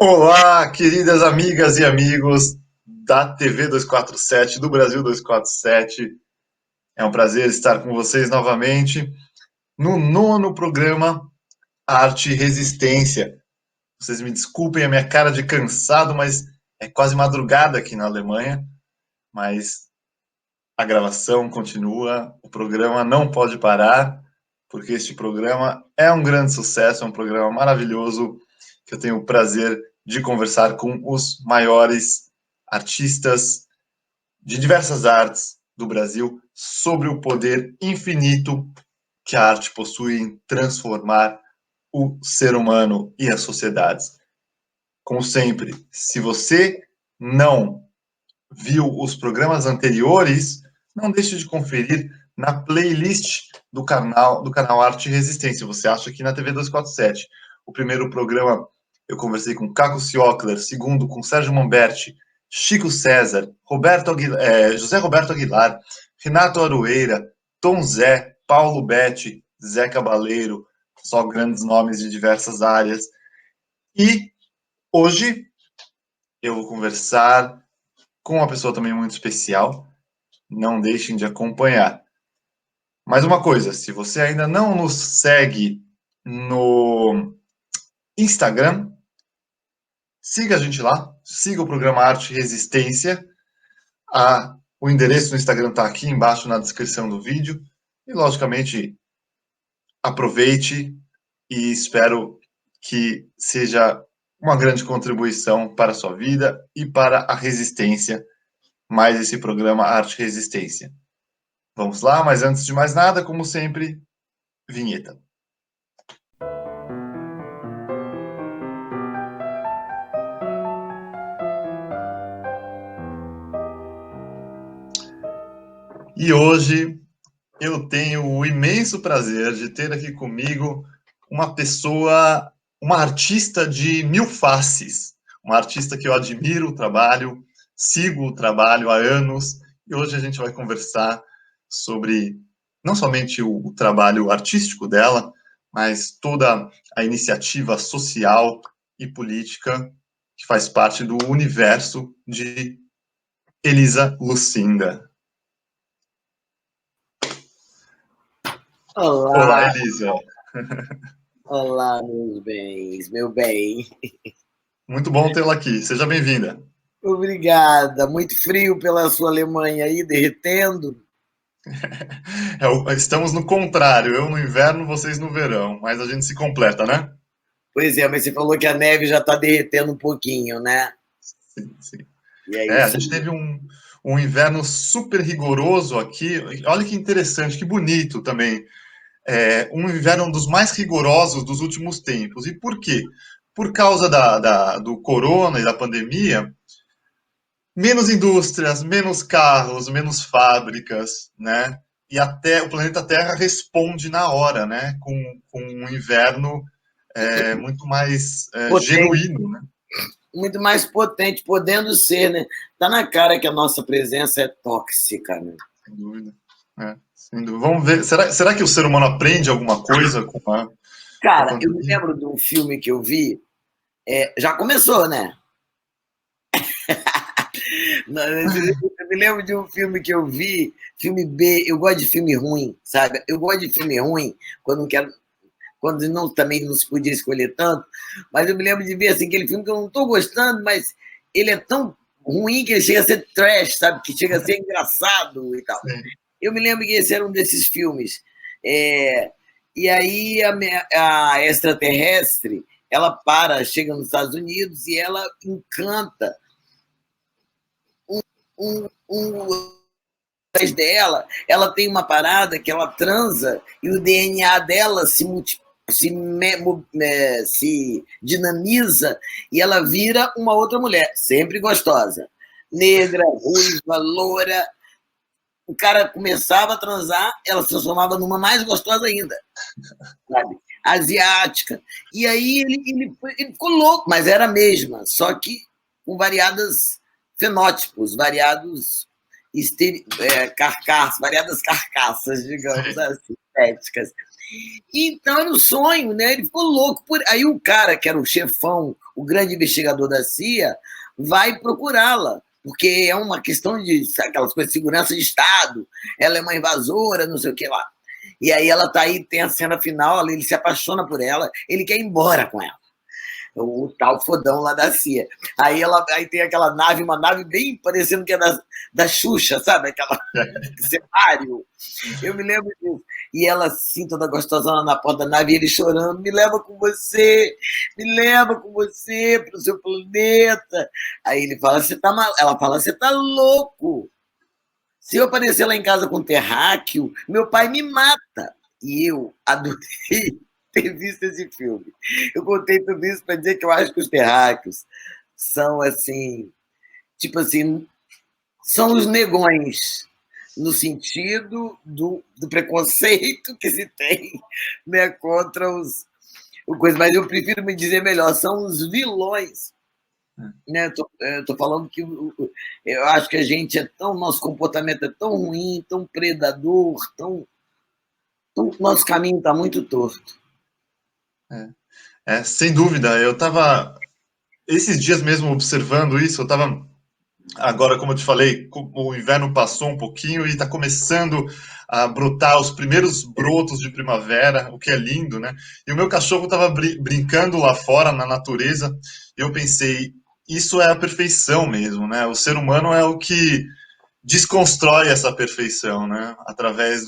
Olá, queridas amigas e amigos da TV 247, do Brasil 247. É um prazer estar com vocês novamente no nono programa Arte e Resistência. Vocês me desculpem a minha cara de cansado, mas é quase madrugada aqui na Alemanha. Mas a gravação continua, o programa não pode parar, porque este programa é um grande sucesso, é um programa maravilhoso que eu tenho o prazer de conversar com os maiores artistas de diversas artes do Brasil sobre o poder infinito que a arte possui em transformar o ser humano e as sociedades. Como sempre, se você não viu os programas anteriores, não deixe de conferir na playlist do canal Arte e Resistência. Você acha aqui na TV 247. O primeiro programa eu conversei com Caco Ciocler, segundo com Sérgio Mamberti, Chico César, José Roberto Aguilar, Renato Aroeira, Tom Zé, Paulo Betti, Zé Cabaleiro, só grandes nomes de diversas áreas. E hoje eu vou conversar com uma pessoa também muito especial. Não deixem de acompanhar. Mais uma coisa, se você ainda não nos segue no Instagram, siga a gente lá, siga o programa Arte e Resistência. O endereço no Instagram está aqui embaixo na descrição do vídeo. E, logicamente, aproveite e espero que seja uma grande contribuição para a sua vida e para a resistência, mais esse programa Arte e Resistência. Vamos lá, mas antes de mais nada, como sempre, vinheta. E hoje eu tenho o imenso prazer de ter aqui comigo uma pessoa, uma artista de mil faces, uma artista que eu admiro o trabalho, sigo o trabalho há anos, e hoje a gente vai conversar sobre não somente o trabalho artístico dela, mas toda a iniciativa social e política que faz parte do universo de Elisa Lucinda. Olá, Olá, Elisa. olá, meus bens, meu bem. Muito bom tê-la aqui. Seja bem-vinda. Obrigada. Muito frio pela sua Alemanha aí, derretendo. Estamos no contrário. Eu no inverno, vocês no verão. Mas a gente se completa, né? Pois é, mas você falou que a neve já está derretendo um pouquinho, né? Sim, sim. E é A isso gente aí. teve um inverno super rigoroso aqui. Olha que interessante, que bonito também. Um inverno dos mais rigorosos dos últimos tempos. E por quê? Por causa do corona e da pandemia, menos indústrias, menos carros, menos fábricas, né? E até o planeta Terra responde na hora, né? Com um inverno muito mais Potente, genuíno, né? muito mais potente, podendo ser, né? Tá na cara que a nossa presença é tóxica, né? Sem dúvida. Sem dúvida. Vamos ver. Será que o ser humano aprende alguma coisa com a Cara, eu me pandemia? lembro de um filme que eu vi, já começou, né? Não, eu me lembro de um filme que eu vi, filme B, eu gosto de filme ruim, sabe? Eu gosto de filme ruim quando não quero, quando não, também não se podia escolher tanto, mas eu me lembro de ver assim, aquele filme que eu não estou gostando, mas ele é tão ruim que ele chega a ser trash, sabe? Que chega a ser engraçado e tal. Sim. Eu me lembro que esse era um desses filmes. É, e aí a extraterrestre, ela chega nos Estados Unidos e ela encanta um dela, ela tem uma parada que ela transa e o DNA dela se dinamiza e ela vira uma outra mulher, sempre gostosa. Negra, ruiva, loura. O cara começava a transar, ela se transformava numa mais gostosa ainda, sabe? Asiática. E aí ele ficou louco, mas era a mesma, só que com variados fenótipos, variadas carcaças, digamos Sim. assim, estéticas. Então era um sonho, né? Ele ficou louco. Aí o cara, que era o chefão, o grande investigador da CIA vai procurá-la, porque é uma questão de aquelas coisas de segurança de Estado, ela é uma invasora, não sei o que lá. E aí ela tá aí, tem a cena final, ele se apaixona por ela, ele quer ir embora com ela. O tal fodão lá da CIA. Aí tem aquela nave, uma nave bem parecendo que é da Xuxa, sabe? Aquela cenário. Eu me lembro disso. E ela assim, toda gostosona na porta da nave, e ele chorando, me leva com você pro seu planeta. Aí ele fala, ela fala, você tá louco. Se eu aparecer lá em casa com um terráqueo, meu pai me mata. E eu adorei ter visto esse filme. Eu contei tudo isso para dizer que eu acho que os terráqueos são assim, tipo assim, são os negões, no sentido do preconceito que se tem, né, contra o coisa. Mas eu prefiro me dizer melhor, são os vilões. Né? Tô falando que eu acho que a gente nosso comportamento é tão ruim, tão predador, nosso caminho está muito torto. Sem dúvida. Eu estava esses dias mesmo observando isso. Eu estava agora, como eu te falei, o inverno passou um pouquinho e está começando a brotar os primeiros brotos de primavera, o que é lindo, né? E o meu cachorro estava brincando lá fora na natureza. E eu pensei, isso é a perfeição mesmo, né? O ser humano é o que desconstrói essa perfeição, né? Através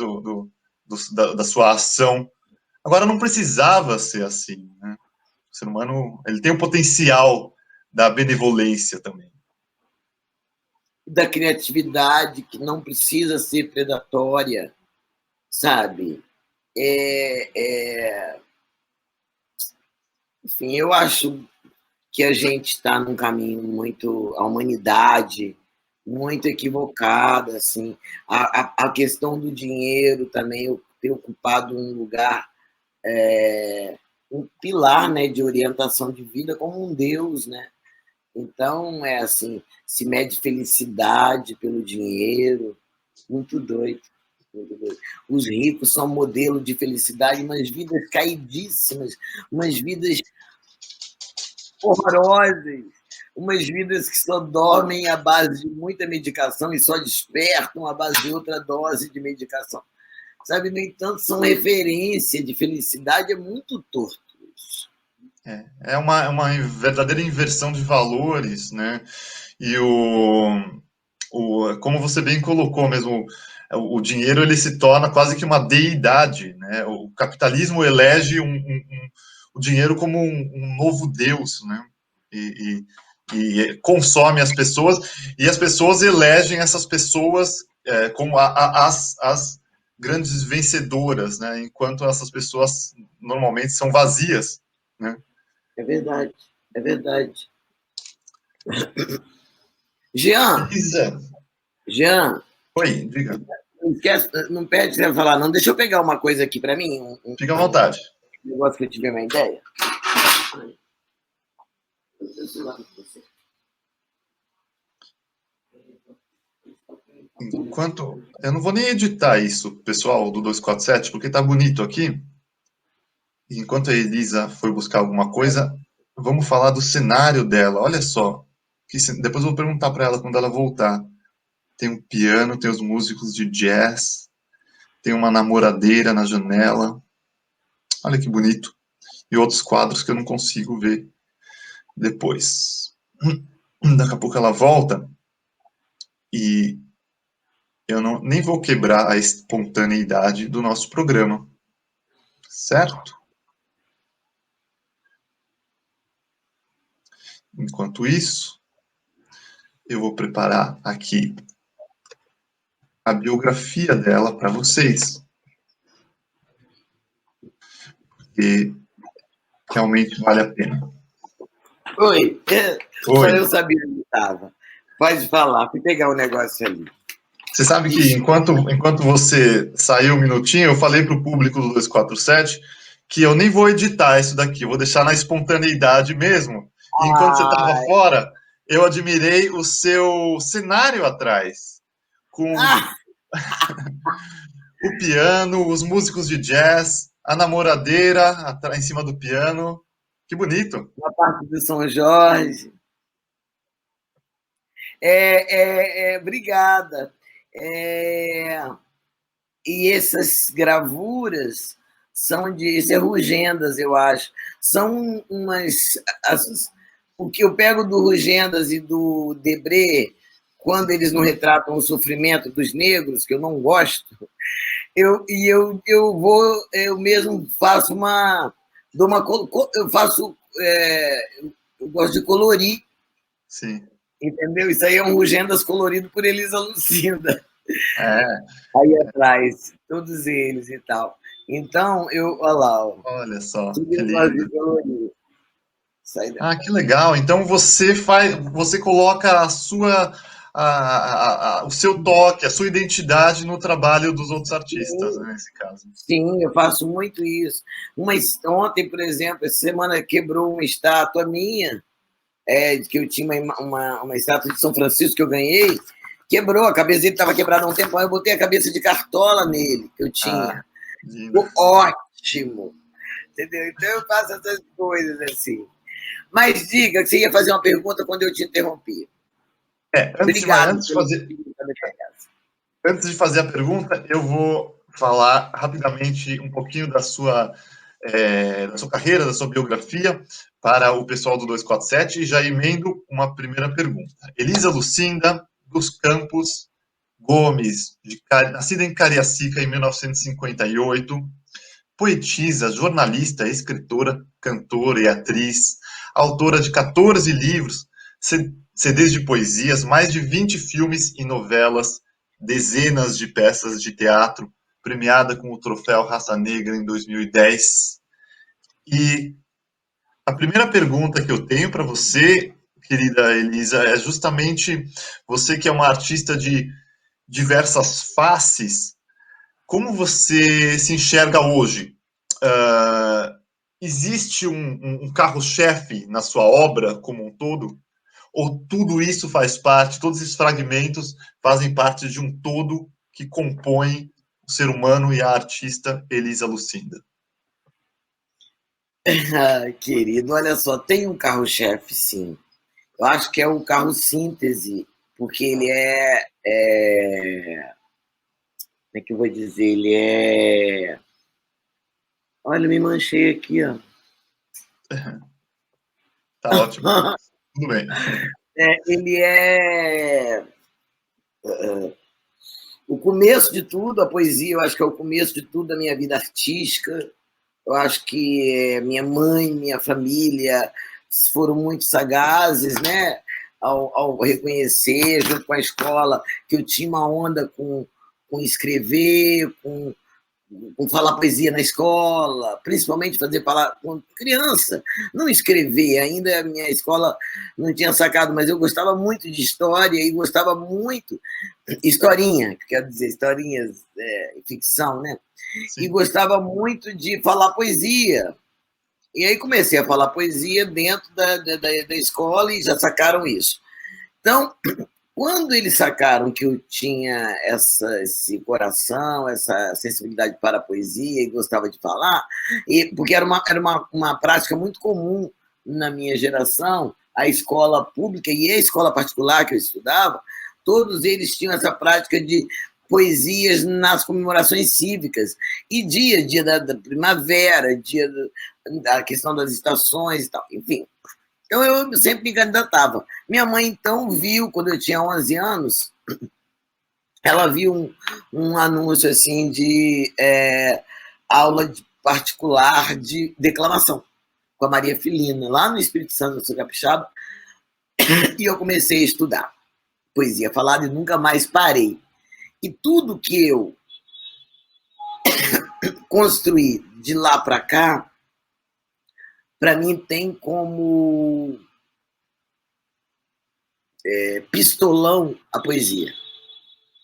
da sua ação. Agora, não precisava ser assim, né? O ser humano, ele tem o potencial da benevolência também. Da criatividade, que não precisa ser predatória, sabe? Enfim, eu acho que a gente está num caminho muito, a humanidade muito equivocada, assim, a questão do dinheiro também ter ocupado um lugar, um pilar, né, de orientação de vida como um Deus, né? Então, é assim, se mede felicidade pelo dinheiro, muito doido. Muito doido. Os ricos são modelo de felicidade, umas vidas caidíssimas, umas vidas horrorosas, umas vidas que só dormem à base de muita medicação e só despertam à base de outra dose de medicação. Sabe, no entanto, são referência de felicidade, é muito torto isso. É uma verdadeira inversão de valores, né? E como você bem colocou mesmo, o dinheiro ele se torna quase que uma deidade, né? O capitalismo elege o dinheiro como um novo Deus, né? E consome as pessoas, e as pessoas elegem essas pessoas como as grandes vencedoras, né? Enquanto essas pessoas normalmente são vazias, né? É verdade, é verdade. Jean, Isa. Jean, Oi, diga. não esquece, não perde você falar, não. Deixa eu pegar uma coisa aqui para mim, Fica à vontade. um negócio que eu tive uma ideia. Enquanto eu não vou nem editar isso, pessoal do 247, porque tá bonito aqui. E enquanto a Elisa foi buscar alguma coisa, vamos falar do cenário dela. Olha só, depois eu vou perguntar para ela quando ela voltar. Tem um piano, tem os músicos de jazz, tem uma namoradeira na janela. Olha que bonito. E outros quadros que eu não consigo ver depois. Daqui a pouco ela volta e eu nem vou quebrar a espontaneidade do nosso programa, certo? Enquanto isso, eu vou preparar aqui a biografia dela para vocês, porque realmente vale a pena. Oi, só Oi. eu sabia onde estava. Pode falar, fui pegar um negócio ali. Você sabe que enquanto você saiu um minutinho, eu falei para o público do 247 que eu nem vou editar isso daqui, eu vou deixar na espontaneidade mesmo. E enquanto você estava fora, eu admirei o seu cenário atrás, com o piano, os músicos de jazz, a namoradeira em cima do piano. Que bonito. Na parte do São Jorge. Obrigada. E essas gravuras são de Rugendas, eu acho. São umas. O que eu pego do Rugendas e do Debré, quando eles não retratam o sofrimento dos negros, que eu não gosto, eu mesmo faço uma. Eu faço. Eu gosto de colorir. Sim. Entendeu? Isso aí é um Rugendas colorido por Elisa Lucinda. É. Aí atrás, todos eles e tal. Então, olha lá, ó, Olha só, tudo que eu gosto de lindo. colorir. Sai da... Ah, que legal. Então você coloca o seu toque, a sua identidade no trabalho dos outros artistas, né, nesse caso. Sim, eu faço muito isso. Ontem, por exemplo, essa semana quebrou uma estátua minha, que eu tinha uma estátua de São Francisco que eu ganhei, quebrou, a cabeça dele estava quebrada há um tempo, aí eu botei a cabeça de cartola nele, que eu Ah, tinha. lindo. Ficou ótimo. Entendeu? Então eu faço essas coisas assim. Mas diga que você ia fazer uma pergunta quando eu te interrompi. Obrigado pelo Antes de fazer a pergunta, eu vou falar rapidamente um pouquinho da sua carreira, da sua biografia, para o pessoal do 247 e já emendo uma primeira pergunta. Elisa Lucinda dos Campos Gomes, nascida em Cariacica em 1958, poetisa, jornalista, escritora, cantora e atriz, autora de 14 livros, CDs de poesias, mais de 20 filmes e novelas, dezenas de peças de teatro, premiada com o troféu Raça Negra em 2010. E a primeira pergunta que eu tenho para você, querida Elisa, é justamente você que é uma artista de diversas faces, como você se enxerga hoje? Existe um carro-chefe na sua obra como um todo? Ou tudo isso faz parte, todos esses fragmentos fazem parte de um todo que compõe o ser humano e a artista Elisa Lucinda? querido, olha só, tem um carro-chefe, sim. Eu acho que é o carro síntese, porque ele como é que eu vou dizer? Ele é. Olha, eu me manchei aqui, ó. Tá ótimo. Tudo bem. Ele é o começo de tudo, a poesia, eu acho que é o começo de tudo da minha vida artística. Eu acho que minha mãe, minha família foram muito sagazes, né? Ao reconhecer, junto com a escola, que eu tinha uma onda com escrever, com falar poesia na escola, principalmente fazer falar com criança, não escrever. Ainda a minha escola não tinha sacado, mas eu gostava muito de história e gostava muito historinha, quer dizer, historinhas, ficção, né? E Sim. gostava muito de falar poesia. E aí comecei a falar poesia dentro da escola e já sacaram isso. Então, quando eles sacaram que eu tinha esse coração, essa sensibilidade para a poesia e gostava de falar, porque era uma prática muito comum na minha geração, a escola pública e a escola particular que eu estudava, todos eles tinham essa prática de poesias nas comemorações cívicas. E dia da primavera, da questão das estações e tal, enfim. Então, eu sempre me candidatava. Minha mãe, então, viu, quando eu tinha 11 anos, ela viu um anúncio assim de aula particular de declamação com a Maria Filina, lá no Espírito Santo, eu sou capixaba, e eu comecei a estudar poesia falada e nunca mais parei. E tudo que eu construí de lá para cá, para mim tem como pistolão a poesia.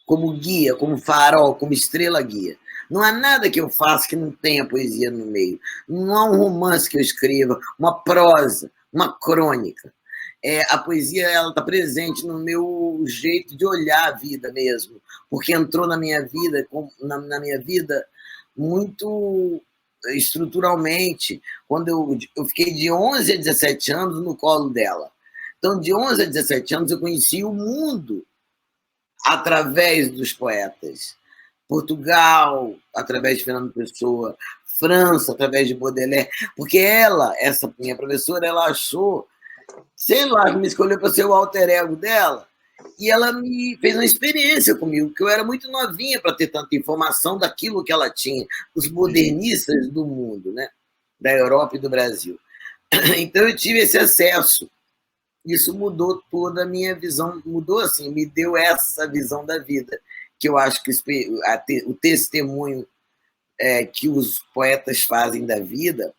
Como guia, como farol, como estrela guia. Não há nada que eu faça que não tenha poesia no meio. Não há um romance que eu escreva, uma prosa, uma crônica. A poesia ela está presente no meu jeito de olhar a vida mesmo, porque entrou na minha vida muito estruturalmente, quando eu fiquei de 11 a 17 anos no colo dela. Então, de 11 a 17 anos, eu conheci o mundo através dos poetas. Portugal, através de Fernando Pessoa, França, através de Baudelaire, porque ela, essa minha professora, ela achou, sei lá, me escolheu para ser o alter ego dela, e ela me fez uma experiência comigo, que eu era muito novinha para ter tanta informação daquilo que ela tinha, os modernistas do mundo, né? Da Europa e do Brasil. Então eu tive esse acesso. Isso mudou toda a minha visão, mudou assim, me deu essa visão da vida, que eu acho que o testemunho que os poetas fazem da vida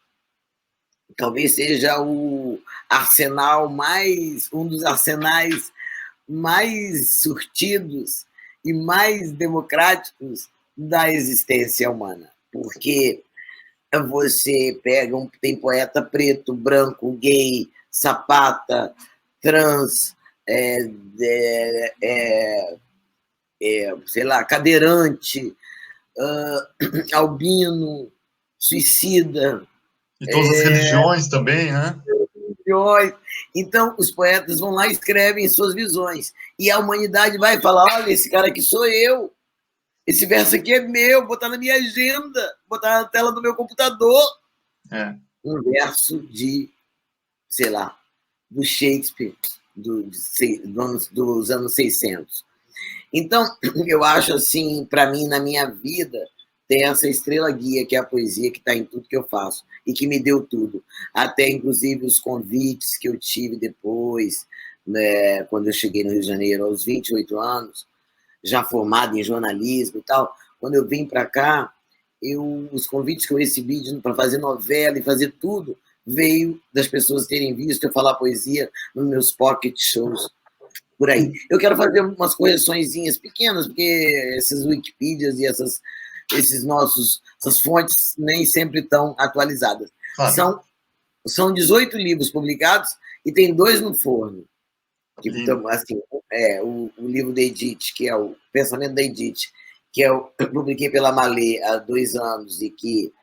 talvez seja o arsenal mais, um dos arsenais mais surtidos e mais democráticos da existência humana, porque você pega tem poeta preto, branco, gay, sapata, trans, sei lá, cadeirante, albino, suicida. E todas as religiões também, né? Então, os poetas vão lá e escrevem suas visões. E a humanidade vai falar: olha, esse cara aqui sou eu. Esse verso aqui é meu, botar na minha agenda, botar na tela do meu computador. É. Um verso de, sei lá, do Shakespeare, dos anos 600. Então, eu acho assim, para mim, na minha vida, tem essa estrela guia, que é a poesia, que está em tudo que eu faço, e que me deu tudo. Até, inclusive, os convites que eu tive depois, né, quando eu cheguei no Rio de Janeiro, aos 28 anos, já formado em jornalismo e tal, quando eu vim para cá, os convites que eu recebi para fazer novela e fazer tudo, veio das pessoas terem visto eu falar poesia nos meus pocket shows por aí. Eu quero fazer umas correçõezinhas pequenas, porque essas Wikipedias e essas fontes nem sempre estão atualizadas. Claro. São 18 livros publicados e tem 2 no forno. Que, então, assim, o livro da Edith, que é o Pensamento da Edith, que eu publiquei pela Malê há 2 anos e que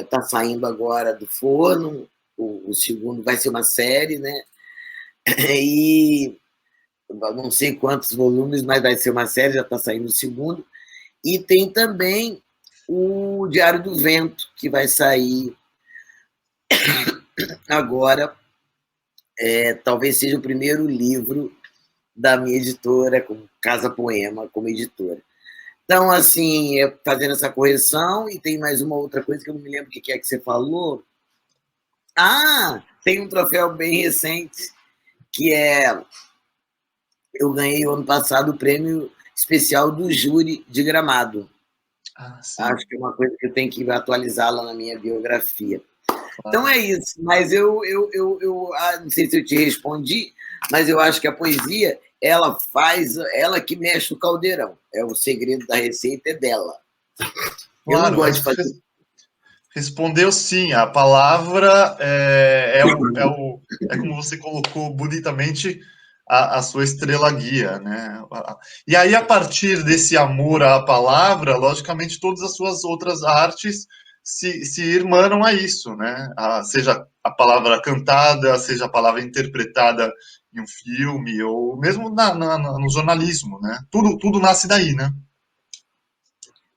está saindo agora do forno. O segundo vai ser uma série, né? E não sei quantos volumes, mas vai ser uma série, já está saindo o segundo. E tem também o Diário do Vento, que vai sair agora. Talvez seja o primeiro livro da minha editora, com Casa Poema, como editora. Então, assim, fazendo essa correção, e tem mais uma outra coisa que eu não me lembro o que é que você falou. Tem um troféu bem recente, que eu ganhei ano passado o prêmio especial do júri de Gramado. Acho que é uma coisa que eu tenho que atualizar lá na minha biografia. Claro. Então é isso, mas eu não sei se eu te respondi, mas eu acho que a poesia, ela que mexe o caldeirão. O segredo da receita é dela. Claro, eu não gosto de fazer. Respondeu sim, a palavra é como você colocou bonitamente a sua estrela guia, né? E aí, a partir desse amor à palavra, logicamente, todas as suas outras artes se irmanam a isso, né? Seja a palavra cantada, seja a palavra interpretada em um filme, ou mesmo no jornalismo, né? Tudo nasce daí, né?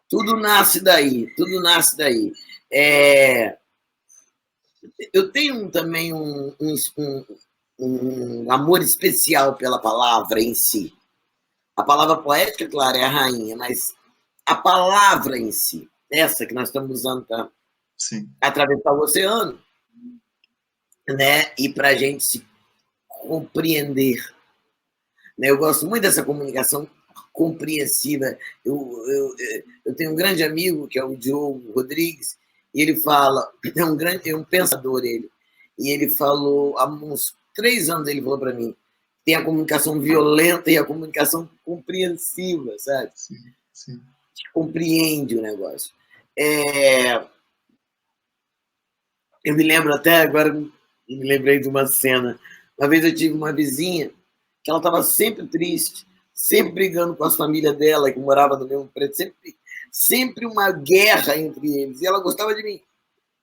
Tudo nasce daí. Eu tenho também um amor especial pela palavra em si. A palavra poética, claro, é a rainha, mas a palavra em si, essa que nós estamos usando para atravessar o oceano, né? E para a gente se compreender. Né? Eu gosto muito dessa comunicação compreensiva. Eu tenho um grande amigo, que é o Diogo Rodrigues, e ele fala, é um pensador ele, e ele falou, há uns 3 anos ele falou para mim, tem a comunicação violenta e a comunicação compreensiva, sabe? Sim. Compreende o negócio. Eu me lembro até agora, me lembrei de uma cena. Uma vez eu tive uma vizinha que ela estava sempre triste, sempre brigando com a família dela, que morava no mesmo prédio, sempre uma guerra entre eles. E ela gostava de mim.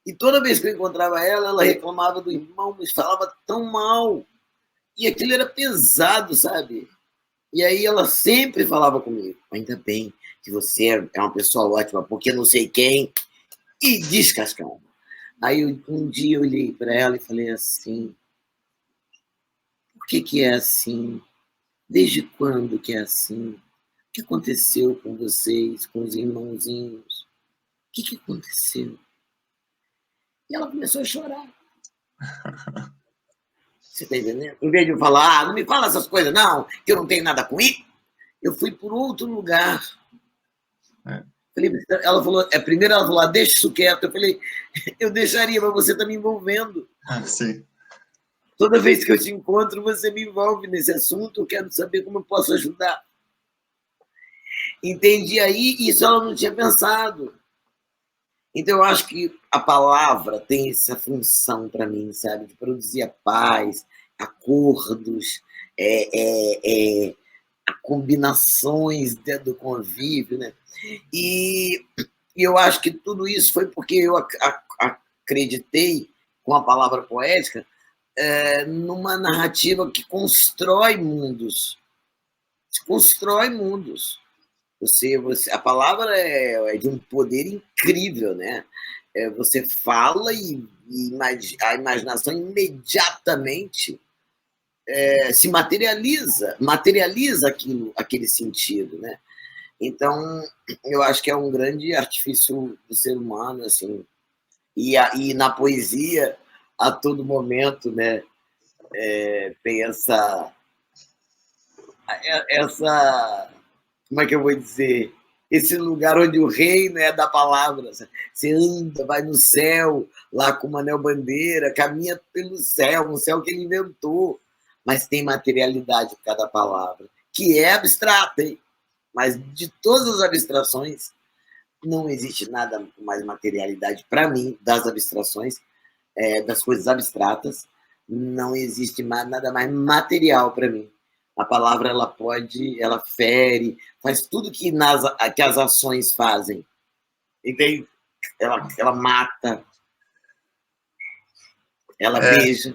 E toda vez que eu encontrava ela, ela reclamava do irmão, mas falava tão mal. E aquilo era pesado, sabe? E aí ela sempre falava comigo: ainda bem que você é uma pessoa ótima, porque não sei quem. E descascava. Aí um dia eu olhei para ela e falei assim: por que é assim? Desde quando que é assim? O que aconteceu com vocês, com os irmãozinhos? O que aconteceu? E ela começou a chorar. Você está entendendo? Em vez de eu falar, não me fala essas coisas, não, que eu não tenho nada com isso, eu fui por outro lugar. É. Ela falou, primeiro ela falou, deixa isso quieto. Eu falei, eu deixaria, mas você está me envolvendo. Sim. Toda vez que eu te encontro, você me envolve nesse assunto, eu quero saber como eu posso ajudar. Entendi aí, isso ela não tinha pensado. Então, eu acho que a palavra tem essa função para mim, sabe? De produzir a paz, acordos, combinações dentro do convívio, né? E eu acho que tudo isso foi porque eu acreditei com a palavra poética numa narrativa que constrói mundos. Constrói mundos. A palavra é de um poder incrível, né? Você fala e a imaginação imediatamente se materializa aquele sentido, né? Então, eu acho que é um grande artifício do ser humano, assim, e na poesia, a todo momento, né, tem essa, como é que eu vou dizer, esse lugar onde o reino é da palavra. Você anda, vai no céu, lá com Manel Bandeira, caminha pelo céu, um céu que ele inventou, mas tem materialidade por cada palavra, que é abstrata, hein? Mas de todas as abstrações, não existe nada com mais materialidade para mim, das abstrações, das coisas abstratas, não existe nada mais material para mim. A palavra ela fere, faz tudo que as ações fazem, entende? Ela mata, ela beija.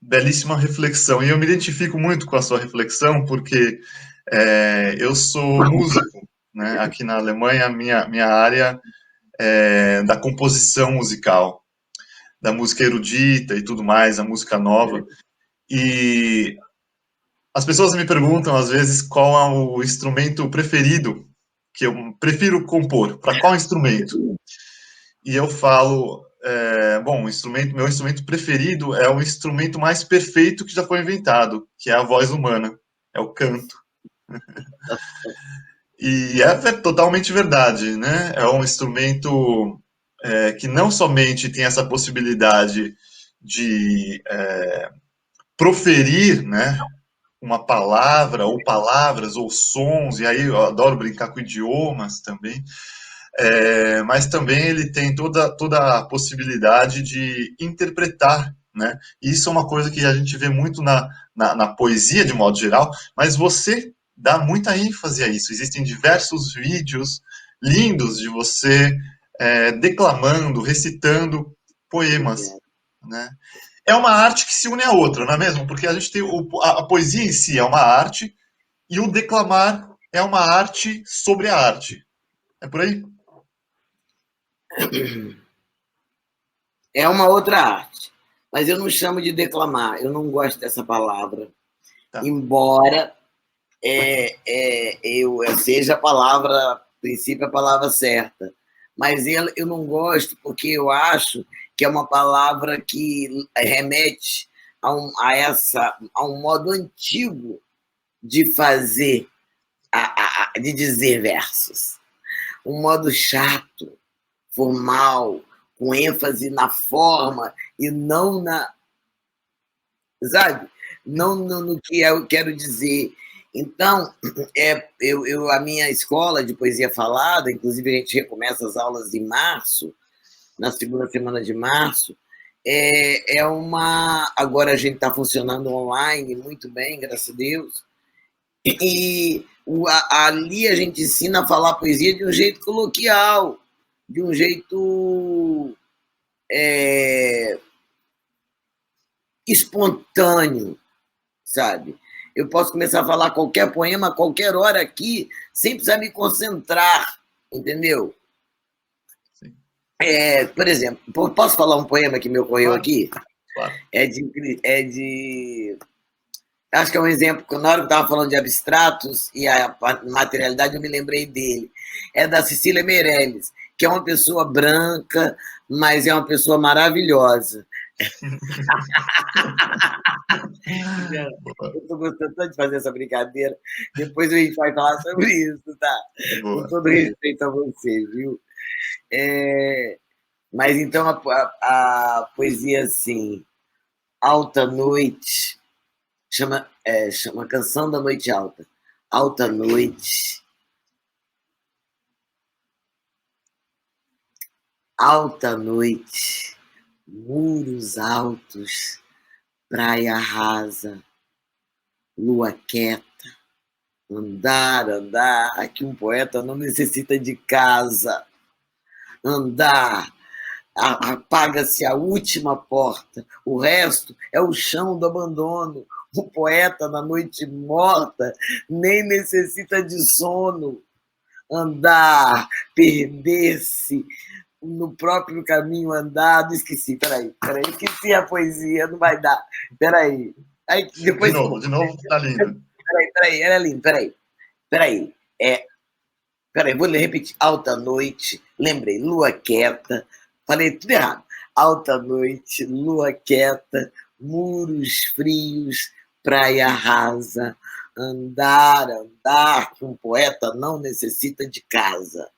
Belíssima reflexão. E eu me identifico muito com a sua reflexão, porque eu sou músico, né? Aqui na Alemanha, minha área é da composição musical, da música erudita e tudo mais, a música nova. E as pessoas me perguntam, às vezes, qual é o instrumento preferido que eu prefiro compor, para qual instrumento? E eu falo, bom, meu instrumento preferido é o instrumento mais perfeito que já foi inventado, que é a voz humana, é o canto. E é totalmente verdade, né? É um instrumento que não somente tem essa possibilidade de proferir, né, uma palavra, ou palavras, ou sons, e aí eu adoro brincar com idiomas também, mas também ele tem toda a possibilidade de interpretar, né? E isso é uma coisa que a gente vê muito na poesia, de modo geral, mas você dá muita ênfase a isso. Existem diversos vídeos lindos de você declamando, recitando poemas, né? É uma arte que se une à outra, não é mesmo? Porque a gente tem a poesia em si é uma arte e o declamar é uma arte sobre a arte. É por aí? É uma outra arte, mas eu não chamo de declamar, eu não gosto dessa palavra, Tá. embora eu seja a palavra, a princípio, a palavra certa, mas eu não gosto porque eu acho que é uma palavra que remete a um modo antigo de fazer, de dizer versos, um modo chato, formal, com ênfase na forma e não sabe? Não no que eu quero dizer. Então, a minha escola de poesia falada, inclusive a gente recomeça as aulas em março, na segunda semana de março, agora a gente está funcionando online muito bem, graças a Deus, E ali a gente ensina a falar poesia de um jeito coloquial, de um jeito espontâneo, sabe? Eu posso começar a falar qualquer poema a qualquer hora aqui, sem precisar me concentrar, entendeu? Sim. Por exemplo, posso falar um poema que me ocorreu aqui? Claro. Acho que é um exemplo, que na hora que eu estava falando de abstratos e a materialidade, eu me lembrei dele. É da Cecília Meirelles, que é uma pessoa branca, mas é uma pessoa maravilhosa. Eu estou gostando tanto de fazer essa brincadeira. Depois a gente vai falar sobre isso, tá? Boa. Com todo respeito a você, viu? Mas então a poesia assim, Alta Noite, chama Canção da Noite Alta. Alta noite, alta noite, muros altos, praia rasa, lua quieta, andar, andar. Aqui um poeta não necessita de casa. Andar, apaga-se a última porta, o resto é o chão do abandono. O poeta na noite morta nem necessita de sono. Andar, perder-se no próprio caminho andado. Esqueci, peraí, esqueci a poesia, não vai dar. Peraí. Aí, depois... De novo, tá lindo. Peraí, era lindo, peraí. Peraí, vou repetir. Alta noite, lembrei, lua quieta. Falei tudo errado. Alta noite, lua quieta, muros frios, praia rasa. Andar, andar, que um poeta não necessita de casa.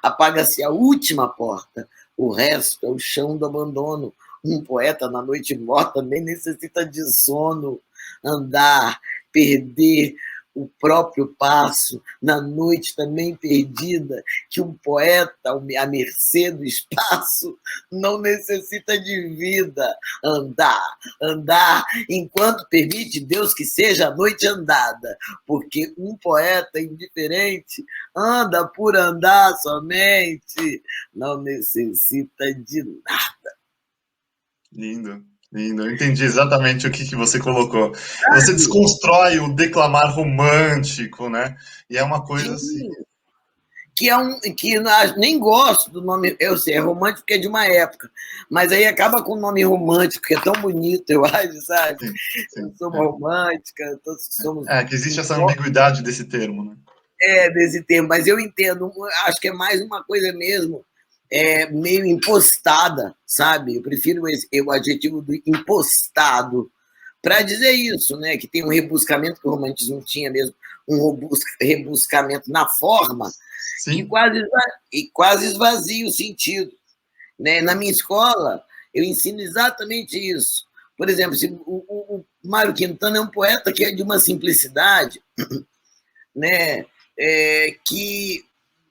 Apaga-se a última porta, o resto é o chão do abandono. Um poeta na noite morta nem necessita de sono. Andar, perder o próprio passo, na noite também perdida, que um poeta, à mercê do espaço, não necessita de vida. Andar, andar, enquanto permite Deus que seja a noite andada, porque um poeta indiferente anda por andar somente, não necessita de nada. Lindo. Lindo, eu entendi exatamente o que você colocou. Você desconstrói o declamar romântico, né? E é uma coisa assim. Que nem gosto do nome, eu sei, é romântico porque é de uma época, mas aí acaba com o nome romântico, que é tão bonito, eu acho, sabe? Sim, eu sou uma romântica, todos somos. Que existe essa ambiguidade desse termo, né? Desse termo, mas eu entendo, acho que é mais uma coisa mesmo. Meio impostada, sabe? Eu prefiro o adjetivo do impostado para dizer isso, né? Que tem um rebuscamento que o romantismo tinha mesmo, um rebuscamento na forma e quase esvazia o sentido, né? Na minha escola eu ensino exatamente isso. Por exemplo, o Mário Quintana é um poeta que é de uma simplicidade, né? Que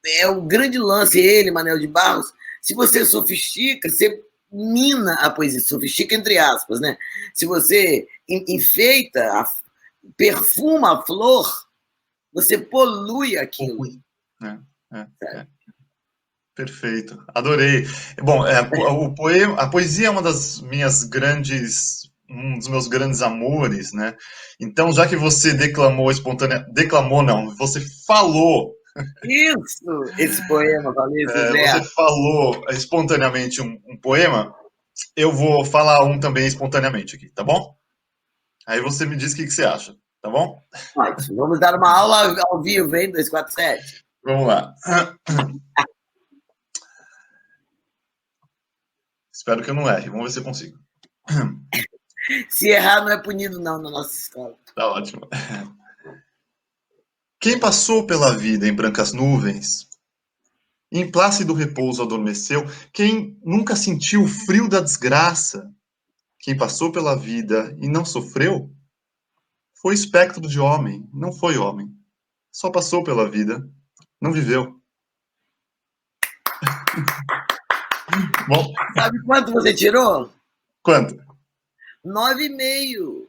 é o grande lance, ele, Manuel de Barros. Se você sofistica, você mina a poesia, sofistica entre aspas, né? Se você enfeita, perfuma a flor, você polui aquilo. Perfeito, adorei. Bom, a poesia é uma das minhas um dos meus grandes amores, né? Então, já que você você falou. Isso, esse poema, falei, você falou espontaneamente um poema, eu vou falar um também espontaneamente aqui, tá bom? Aí você me diz o que você acha, tá bom? Vamos dar uma aula ao vivo, hein, 247. Vamos lá. Espero que eu não erre, vamos ver se eu consigo. Se errar, não é punido, não, na nossa escola. Tá ótimo. Quem passou pela vida em brancas nuvens, em plácido repouso adormeceu, quem nunca sentiu o frio da desgraça, quem passou pela vida e não sofreu, foi espectro de homem, não foi homem. Só passou pela vida, não viveu. Bom. Sabe quanto você tirou? Quanto? 9,5.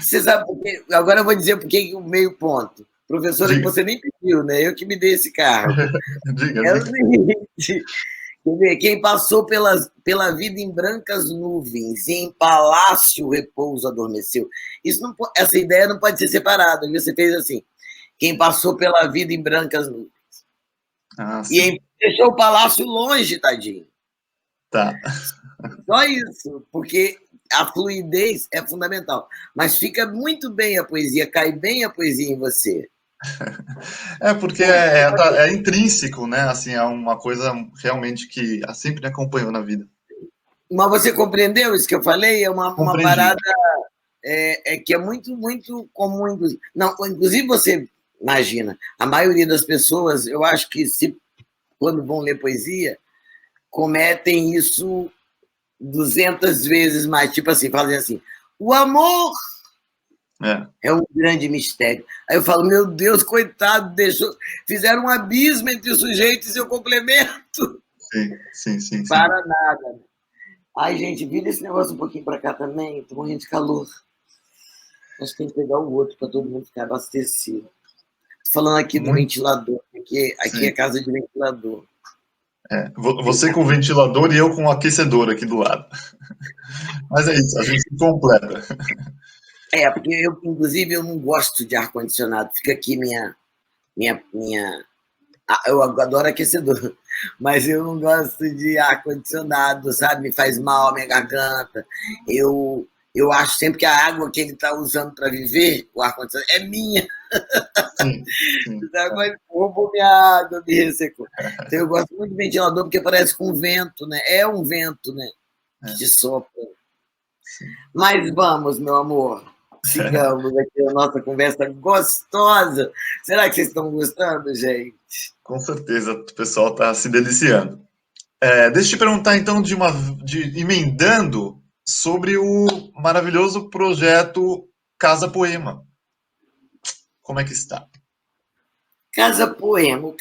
Você sabe por quê? Agora eu vou dizer por que o meio ponto. Professora que Diga, você nem pediu, né? Eu que me dei esse cargo. diga, É o diga. seguinte, quer ver, quem passou pela vida em brancas nuvens e em palácio repouso adormeceu. Isso não, essa ideia não pode ser separada. Você fez assim, quem passou pela vida em brancas nuvens. Ah, E sim. deixou o palácio longe, tadinho. Tá. Só isso, porque a fluidez é fundamental. Mas fica muito bem a poesia, cai bem a poesia em você. É porque é intrínseco, né? Assim, é uma coisa realmente que sempre me acompanhou na vida. Mas você compreendeu isso que eu falei? É uma Compreendi. parada que é muito, muito comum. Inclusive. Não, inclusive você imagina, a maioria das pessoas, eu acho que se quando vão ler poesia, cometem isso 200 vezes mais. Tipo assim, fazem assim, o amor É, é um grande mistério. Aí eu falo, meu Deus, coitado, fizeram um abismo entre os sujeitos e o complemento. sim, sim, sim, sim. Para nada. Ai, gente, vira esse negócio um pouquinho para cá também, tô morrendo de calor. Acho que tem que pegar o outro para todo mundo ficar abastecido. Tô falando aqui do Muito, ventilador, porque aqui é sim. casa de ventilador. Você com o ventilador e eu com o aquecedor aqui do lado. Mas é isso, a gente se completa. Porque eu, inclusive, eu não gosto de ar-condicionado. Fica aqui minha. Eu adoro aquecedor, mas eu não gosto de ar-condicionado, sabe? Me faz mal a minha garganta. Eu acho sempre que a água que ele está usando para viver, o ar-condicionado, é minha. Sim, sim. Mas roubou minha água, me ressecou. Então eu gosto muito de ventilador porque parece com vento, né? É um vento, né? Que É, te sopra. sim. Mas vamos, meu amor. Sigamos aqui a nossa conversa gostosa. Será que vocês estão gostando, gente? Com certeza o pessoal está se deliciando. Deixa eu te perguntar então emendando sobre o maravilhoso projeto Casa Poema. Como é que está? Casa Poema.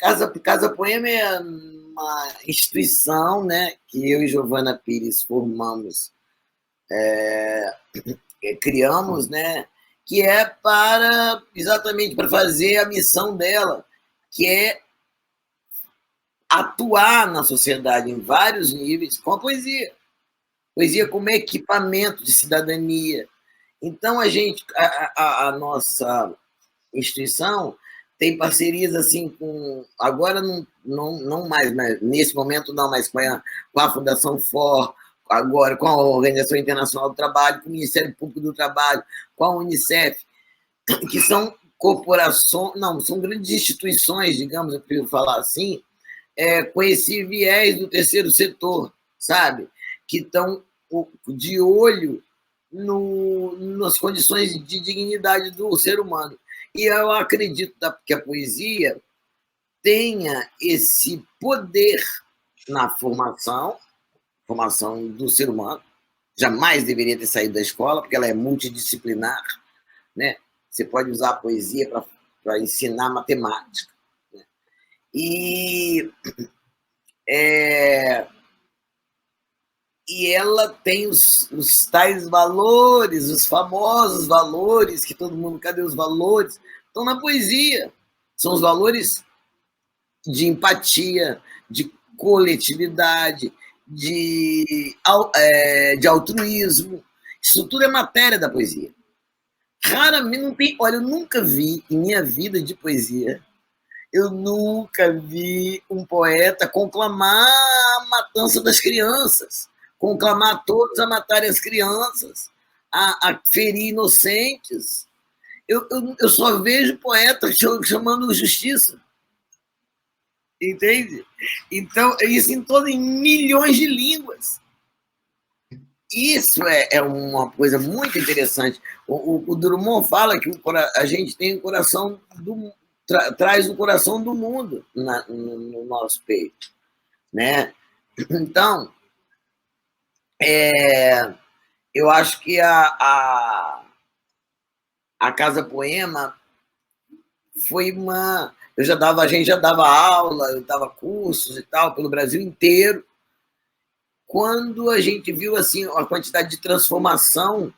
Casa Poema é uma instituição, né, que eu e Giovana Pires formamos, criamos, né, que é para exatamente para fazer a missão dela, que é atuar na sociedade em vários níveis com a poesia. Poesia como equipamento de cidadania. Então a nossa instituição tem parcerias assim com, agora não mais, né, nesse momento não, mas com a Fundação FOR, agora com a Organização Internacional do Trabalho, com o Ministério Público do Trabalho, com a Unicef, que são corporações, não, são grandes instituições, digamos, eu prefiro falar assim, com esse viés do terceiro setor, sabe? Que estão de olho nas condições de dignidade do ser humano. E eu acredito que a poesia tenha esse poder na formação do ser humano. Jamais deveria ter saído da escola, porque ela é multidisciplinar, né? Você pode usar a poesia para ensinar matemática. Né? E é, ela tem os tais valores, os famosos valores, que todo mundo, cadê os valores? Estão na poesia. São os valores de empatia, de coletividade, de altruísmo. Isso tudo é matéria da poesia. Raramente não tem. Olha, eu nunca vi em minha vida de poesia, eu nunca vi um poeta conclamar a matança das crianças, conclamar a todos a matarem as crianças, a ferir inocentes. Eu só vejo poetas chamando justiça, entende? Então, isso em milhões de línguas. Isso é uma coisa muito interessante. O Drummond fala que a gente tem o coração traz o coração do mundo no nosso peito, né? Então, eu acho que a Casa Poema foi uma. A gente já dava aula, eu dava cursos e tal pelo Brasil inteiro. Quando a gente viu assim a quantidade de transformação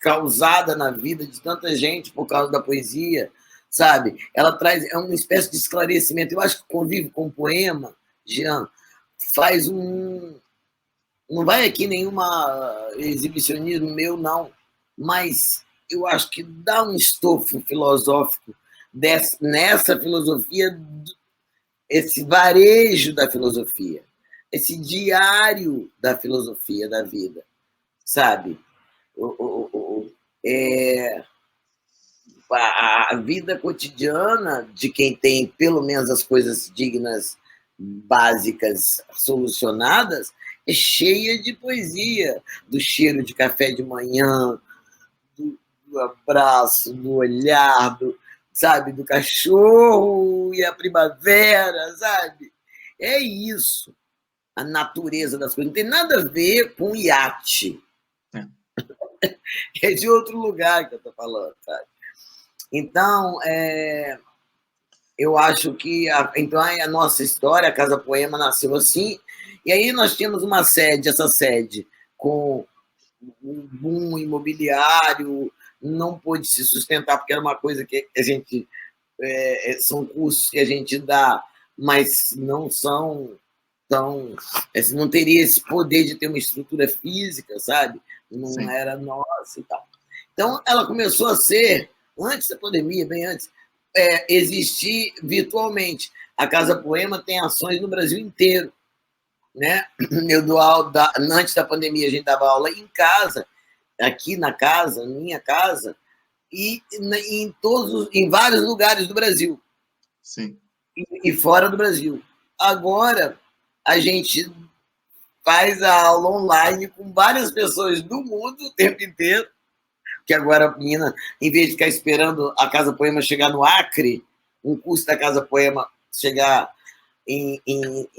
causada na vida de tanta gente por causa da poesia, sabe? Ela traz uma espécie de esclarecimento. Eu acho que o convívio com o poema, Jean, faz não vai aqui nenhuma exibicionismo meu, não, mas eu acho que dá um estofo filosófico nessa filosofia, esse varejo da filosofia, esse diário da filosofia da vida, sabe? A vida cotidiana de quem tem pelo menos as coisas dignas, básicas, solucionadas, é cheia de poesia, do cheiro de café de manhã, do abraço, do olhar, sabe, do cachorro e a primavera, sabe? É isso, a natureza das coisas. Não tem nada a ver com iate. É de outro lugar que eu estou falando, sabe? Então, eu acho que então a nossa história, a Casa Poema, nasceu assim, e aí nós tínhamos uma sede, essa sede, com um boom imobiliário, não pôde se sustentar, porque era uma coisa que a gente. São cursos que a gente dá, mas não são tão. Não teria esse poder de ter uma estrutura física, sabe? Não Sim. Era nossa e tal. Então, ela começou a ser, antes da pandemia, bem antes, existir virtualmente. A Casa Poema tem ações no Brasil inteiro. Né? Eu dou aula, antes da pandemia, a gente dava aula em casa, aqui na casa, minha casa, e em vários lugares do Brasil. Sim. E fora do Brasil. Agora, a gente faz a aula online com várias pessoas do mundo o tempo inteiro, que agora a menina, em vez de ficar esperando a Casa Poema chegar no Acre, um curso da Casa Poema chegar em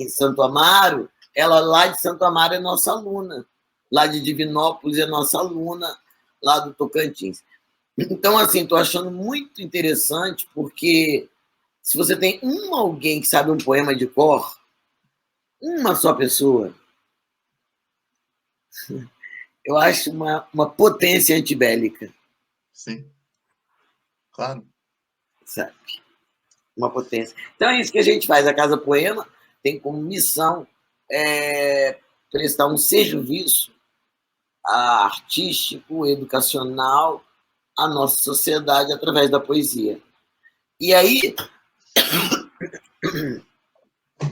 Santo Amaro, ela lá de Santo Amaro é nossa aluna, lá de Divinópolis é nossa aluna, lá do Tocantins. Então, assim, estou achando muito interessante, porque se você tem alguém que sabe um poema de cor, uma só pessoa, eu acho uma potência antibélica. Sim, claro. Sabe? Uma potência. Então é isso que a gente faz. A Casa Poema tem como missão prestar um serviço artístico, educacional à nossa sociedade através da poesia. E aí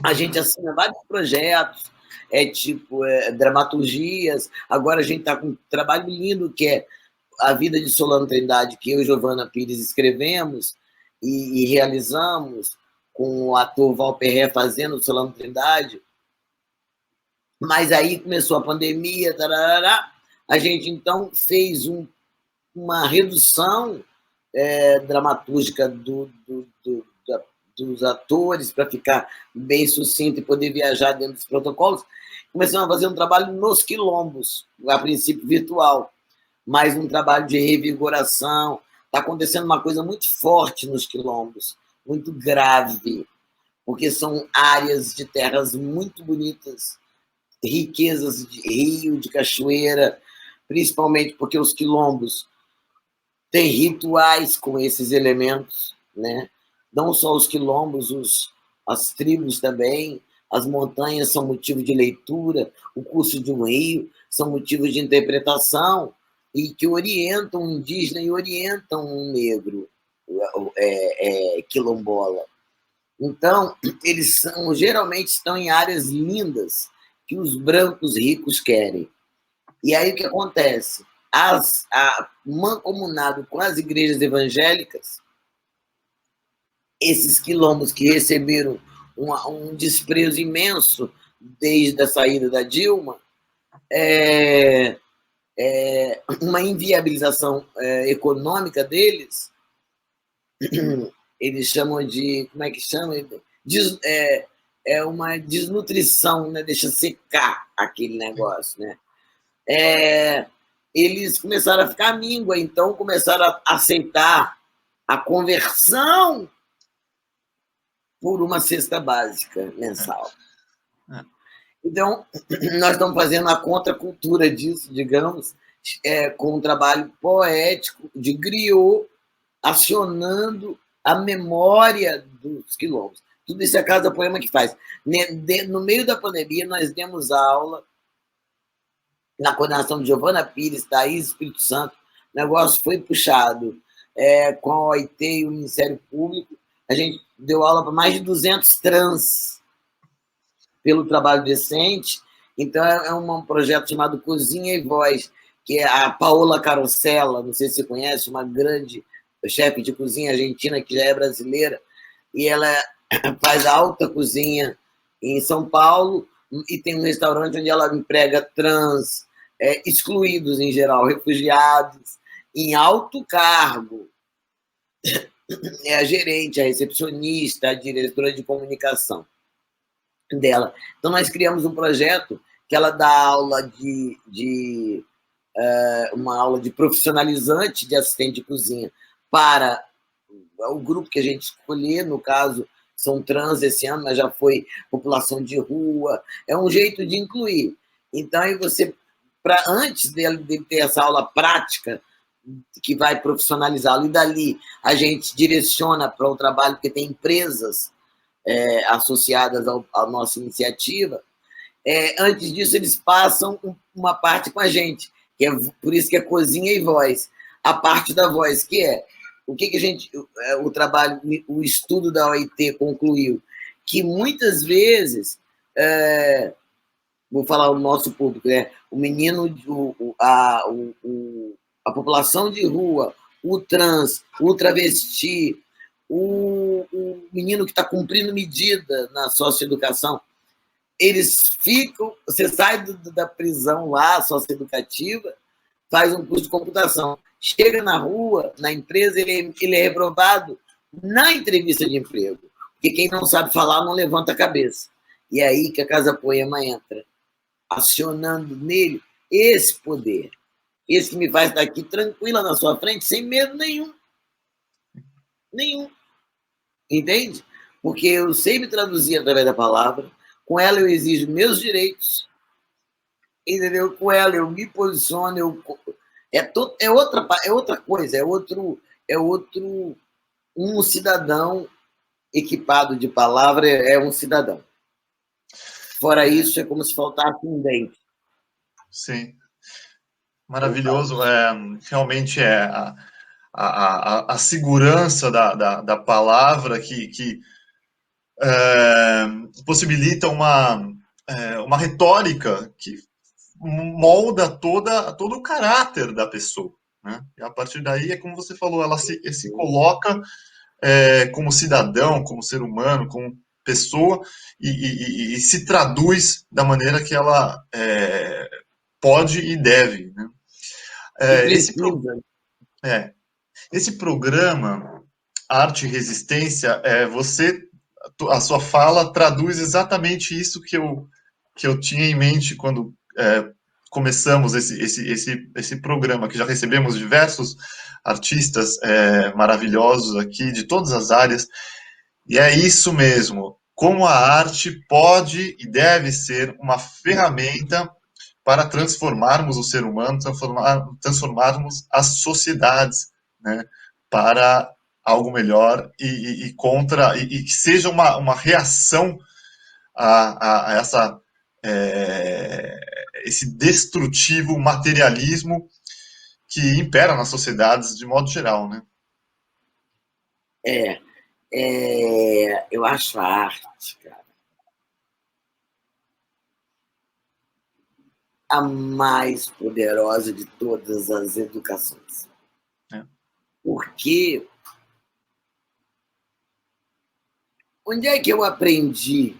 a gente assina vários projetos, dramaturgias. Agora a gente está com um trabalho lindo que é A Vida de Solano Trindade, que eu e Giovana Pires escrevemos e realizamos, com o ator Valperré fazendo o Solano Trindade. Mas aí começou a pandemia, tarará, a gente então fez uma redução dramatúrgica dos atores para ficar bem sucinto e poder viajar dentro dos protocolos. Começamos a fazer um trabalho nos quilombos, a princípio virtual, mas um trabalho de revigoração. Está acontecendo uma coisa muito forte nos quilombos, muito grave, porque são áreas de terras muito bonitas, riquezas de rio, de cachoeira, principalmente porque os quilombos têm rituais com esses elementos, né? Não só os quilombos, as tribos também, as montanhas são motivo de leitura, o curso de um rio são motivos de interpretação e que orientam um indígena e orientam um negro quilombola. Então, eles geralmente estão em áreas lindas que os brancos ricos querem. E aí o que acontece? Mancomunado com as igrejas evangélicas, esses quilombos que receberam um desprezo imenso desde a saída da Dilma, uma inviabilização econômica deles, eles chamam de, como é que chama? Uma desnutrição, né? Deixa secar aquele negócio, né? Eles começaram a ficar míngua, então começaram a aceitar a conversão por uma cesta básica mensal. Então, nós estamos fazendo a contracultura disso, digamos, com um trabalho poético de griot, acionando a memória dos quilombos. Tudo isso é a Casa Poema que faz. No meio da pandemia, nós demos aula na coordenação de Giovana Pires, Thaís Espírito Santo. O negócio foi puxado com a OIT e o Ministério Público. A gente deu aula para mais de 200 trans pelo trabalho decente. Então, é um projeto chamado Cozinha e Voz, que é a Paola Carosella, não sei se você conhece, uma grande chefe de cozinha argentina que já é brasileira, e ela faz alta cozinha em São Paulo e tem um restaurante onde ela emprega trans, excluídos em geral, refugiados, em alto cargo. É a gerente, a recepcionista, a diretora de comunicação dela. Então, nós criamos um projeto que ela dá aula uma aula de profissionalizante de assistente de cozinha para o grupo que a gente escolher, no caso, são trans esse ano, mas já foi população de rua, é um jeito de incluir. Então, aí você, antes dele ter essa aula prática, que vai profissionalizá-lo, e dali a gente direciona para o trabalho, porque tem empresas associadas à nossa iniciativa. Antes disso, eles passam uma parte com a gente, que é por isso que é Cozinha e Voz. A parte da voz, que é o que a gente, o trabalho, o estudo da OIT concluiu, que muitas vezes, vou falar o nosso público, o menino, a população de rua, o trans, o travesti, o menino que está cumprindo medida na socioeducação, eles ficam, você sai da prisão lá, socioeducativa, faz um curso de computação, chega na rua, na empresa, ele é reprovado na entrevista de emprego, porque quem não sabe falar não levanta a cabeça. E é aí que a Casa Poema entra, acionando nele esse poder, esse que me faz estar aqui tranquila na sua frente, sem medo nenhum. Nenhum. Entende? Porque eu sei me traduzir através da palavra, com ela eu exijo meus direitos, entendeu? Com ela eu me posiciono, é outra coisa, é outro um cidadão equipado de palavra é um cidadão. Fora isso, é como se faltasse um dente. Sim. Maravilhoso. Realmente a segurança da palavra que possibilita uma retórica que molda todo o caráter da pessoa, né? E a partir daí, é como você falou, ela se coloca como cidadão, como ser humano, como pessoa, e se traduz da maneira que ela pode e deve, né? Esse programa Arte e Resistência, a sua fala traduz exatamente isso que eu tinha em mente quando começamos esse programa, que já recebemos diversos artistas maravilhosos aqui, de todas as áreas, e é isso mesmo, como a arte pode e deve ser uma ferramenta para transformarmos o ser humano, transformarmos as sociedades, né, para algo melhor e que seja uma reação a esse destrutivo materialismo que impera nas sociedades de modo geral, né? Eu acho a arte, cara, a mais poderosa de todas as educações. Porque onde é que eu aprendi?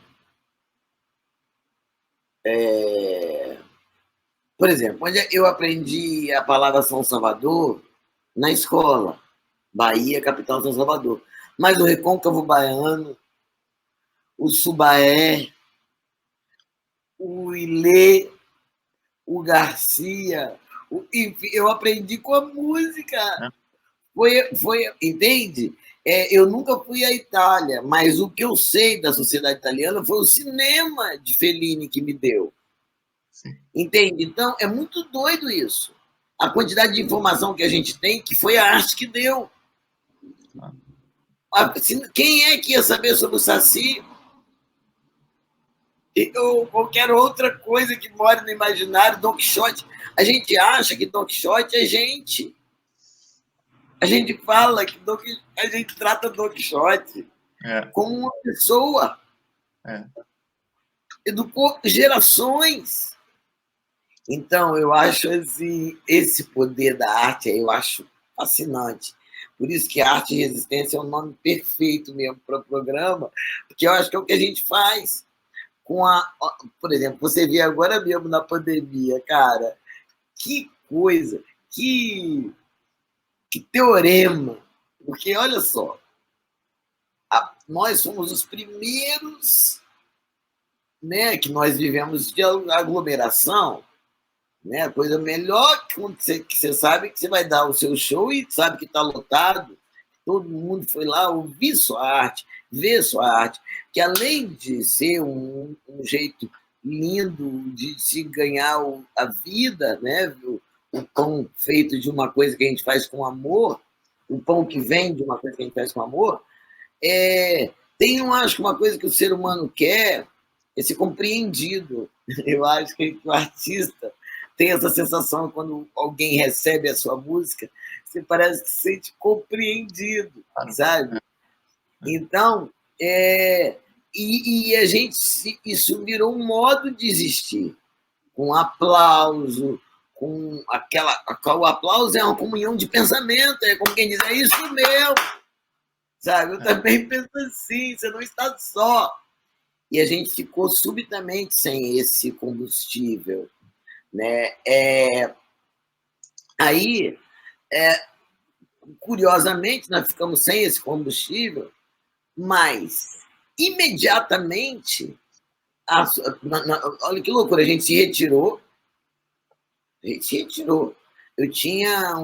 Por exemplo, onde eu aprendi a palavra São Salvador? Na escola. Bahia, capital São Salvador. Mas o Recôncavo Baiano, o Subaé, o Ilê, o Garcia, enfim, eu aprendi com a música. Entende? Eu nunca fui à Itália, mas o que eu sei da sociedade italiana foi o cinema de Fellini que me deu. Sim. Entende? Então, é muito doido isso. a quantidade de informação que a gente tem, que foi a arte que deu. Quem é que ia saber sobre o Saci? Ou qualquer outra coisa que mora no imaginário, Don Quixote. A gente acha que Don Quixote é gente. A gente fala que a gente trata Don Quixote como uma pessoa. Educou gerações. Então, eu acho assim, esse poder da arte, eu acho fascinante. Por isso que Arte e Resistência é um nome perfeito mesmo para o programa, porque eu acho que é o que a gente faz. Por exemplo, você vê agora mesmo na pandemia, cara, que coisa, que teorema. Porque, olha só, nós somos os primeiros, né, que nós vivemos de aglomeração, né, a coisa melhor que você sabe que você vai dar o seu show e sabe que está lotado, todo mundo foi lá ouvir sua arte, ver sua arte, que além de ser um jeito lindo de se ganhar a vida, né, o pão feito de uma coisa que a gente faz com amor, o pão que vem de uma coisa que a gente faz com amor, eu acho que uma coisa que o ser humano quer é ser compreendido. Eu acho que o artista tem essa sensação quando alguém recebe a sua música, você parece que se sente compreendido, sabe? Então, e a gente, isso virou um modo de existir, com aplauso, com o aplauso é uma comunhão de pensamento, é como quem diz, é isso mesmo, sabe? Eu também penso assim, você não está só. E a gente ficou subitamente sem esse combustível, né? Aí, curiosamente, nós ficamos sem esse combustível, mas imediatamente, olha que loucura, a gente se retirou. Eu tinha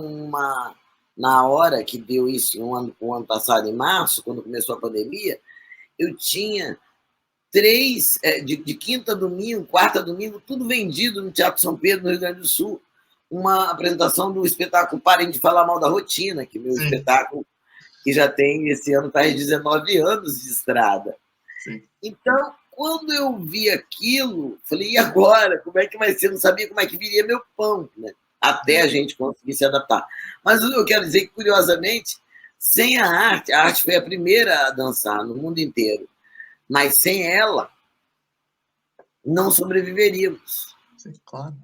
na hora que deu isso, o ano passado, em março, quando começou a pandemia, eu tinha 3, de quinta a domingo, quarta a domingo, tudo vendido no Teatro São Pedro, no Rio Grande do Sul, uma apresentação do espetáculo Parem de Falar Mal da Rotina, que meu espetáculo, que já tem, esse ano, faz 19 anos de estrada. Sim. Então, quando eu vi aquilo, falei, e agora? Como é que vai ser? Eu não sabia como é que viria meu pão, né? Até a gente conseguir se adaptar. Mas eu quero dizer que, curiosamente, sem a arte foi a primeira a dançar no mundo inteiro, mas sem ela, não sobreviveríamos. Sim, claro.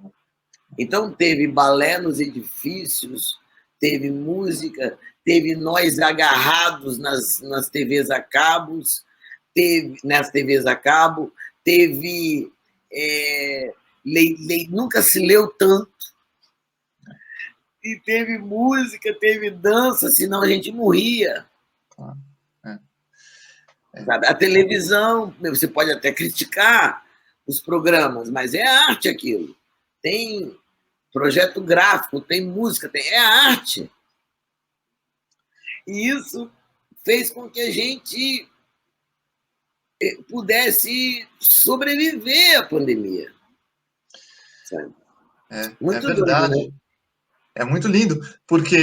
Então, teve balé nos edifícios, teve música, teve nós agarrados nas TVs a cabos, nas TVs a cabo, teve... nunca se leu tanto. E teve música, teve dança, senão a gente morria. Claro. A televisão, você pode até criticar os programas, mas é arte aquilo. Tem projeto gráfico, tem música, é arte. E isso fez com que a gente pudesse sobreviver à pandemia. Sabe? Muito verdade. Doido, né? É muito lindo, porque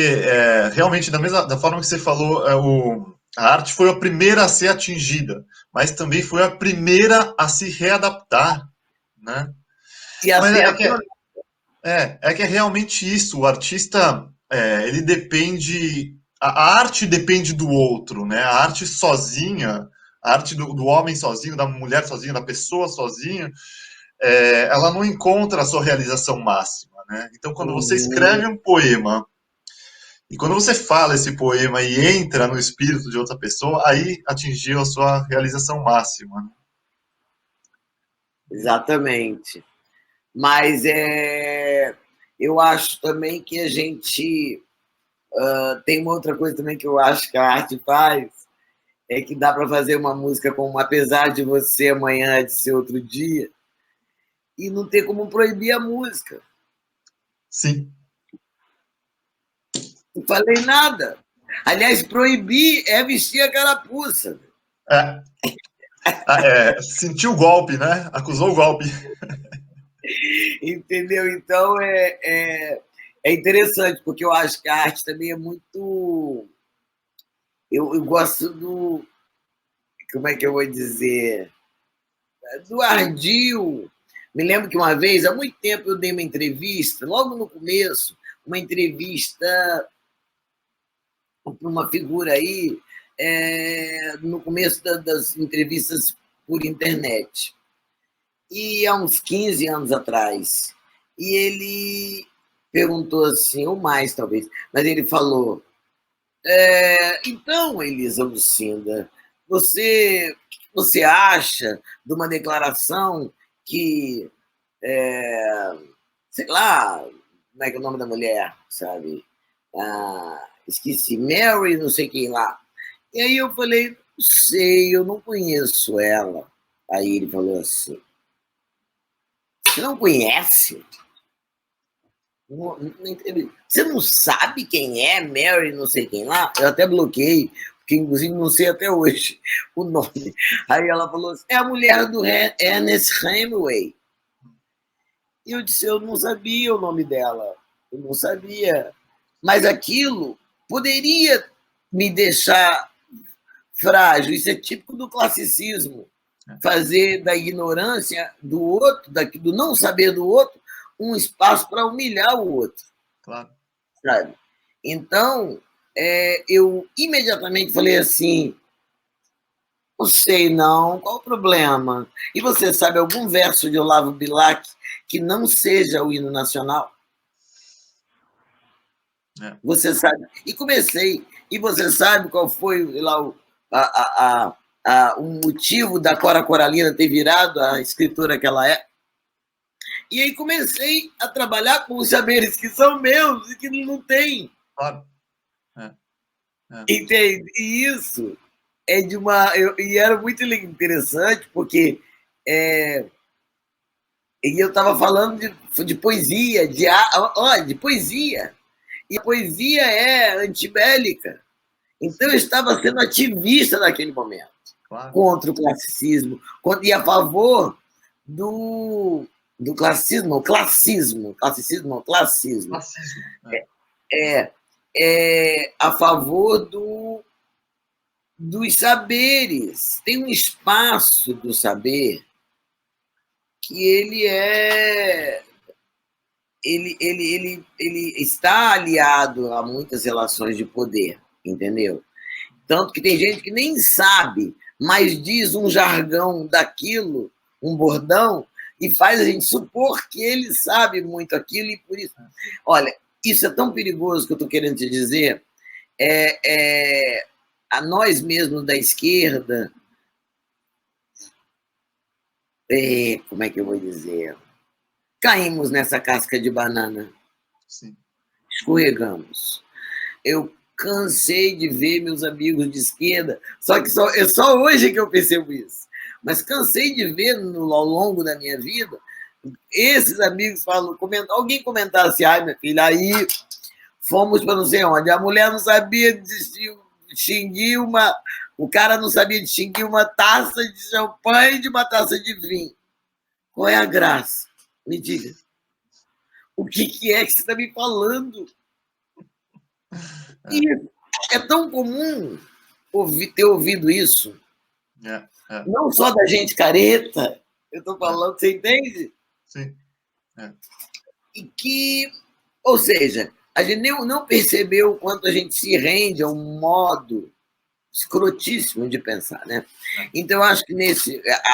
realmente, da forma que você falou, a arte foi a primeira a ser atingida, mas também foi a primeira a se readaptar, né? E a que é realmente isso, o artista, ele depende, a arte depende do outro, né? A arte sozinha, a arte do homem sozinho, da mulher sozinha, da pessoa sozinha, ela não encontra a sua realização máxima, né? Então, quando você escreve um poema, e quando você fala esse poema e entra no espírito de outra pessoa, aí atingiu a sua realização máxima. Né? Exatamente. Mas eu acho também que a gente... tem uma outra coisa também que eu acho que a arte faz, é que dá para fazer uma música como Apesar de Você, Amanhã é de Ser Outro Dia, e não ter como proibir a música. Sim. Não falei nada. Aliás, proibir é vestir a carapuça. Sentiu o golpe, né? Acusou o golpe. Entendeu? Então, É interessante, porque eu acho que a arte também é muito. Eu gosto do. Como é que eu vou dizer? Do ardil. Me lembro que uma vez, há muito tempo, eu dei uma entrevista, logo no começo, uma entrevista para uma figura aí, no começo das entrevistas por internet. E há uns 15 anos atrás. E ele perguntou assim, ou mais talvez, mas ele falou: então, Elisa Lucinda, o que você acha de uma declaração que, sei lá, como é que é o nome da mulher, sabe? Esqueci, Mary, não sei quem lá. E aí eu falei, não sei, eu não conheço ela. Aí ele falou assim, você não conhece? Você não sabe quem é Mary, não sei quem lá? Eu até bloqueei, porque inclusive não sei até hoje o nome. Aí ela falou assim, é a mulher do Ernest Hemingway. E eu disse, eu não sabia o nome dela, eu não sabia. Mas aquilo poderia me deixar frágil, isso é típico do classicismo. Fazer da ignorância do outro, do não saber do outro, um espaço para humilhar o outro. Claro. Sabe? Então, eu imediatamente falei assim, não sei não, qual o problema? E você sabe algum verso de Olavo Bilac que não seja o hino nacional? Você sabe? E comecei. E você sabe qual foi lá o motivo da Cora Coralina ter virado a escritora que ela é? E aí comecei a trabalhar com os saberes que são meus e que não tem. Claro. Entende? E isso é de uma. E era muito interessante, porque e eu estava falando de poesia, de poesia. E a poesia é antibélica. Então eu estava sendo ativista naquele momento, Claro. contra o classicismo, e a favor do classicismo. Classicismo, a favor dos saberes. Tem um espaço do saber que ele está aliado a muitas relações de poder, entendeu? Tanto que tem gente que nem sabe, mas diz um jargão daquilo, um bordão, e faz a gente supor que ele sabe muito aquilo, e por isso. Olha, isso é tão perigoso que eu estou querendo te dizer. A nós mesmos da esquerda, como é que eu vou dizer? Caímos nessa casca de banana. Sim. Escorregamos. Eu cansei de ver meus amigos de esquerda, só que é só hoje que eu percebo isso. Mas cansei de ver ao longo da minha vida esses amigos falam, alguém comentasse, ai, minha filha, aí fomos para não sei onde, a mulher não sabia distinguir o cara não sabia distinguir uma taça de champanhe de uma taça de vinho. Qual é a graça? Me diga. O que é que você está me falando? E é tão comum ter ouvido isso. Não só da gente careta, eu estou falando, você entende? Sim. E que, ou seja, a gente não percebeu o quanto a gente se rende a um modo escrotíssimo de pensar, né? Então, eu acho que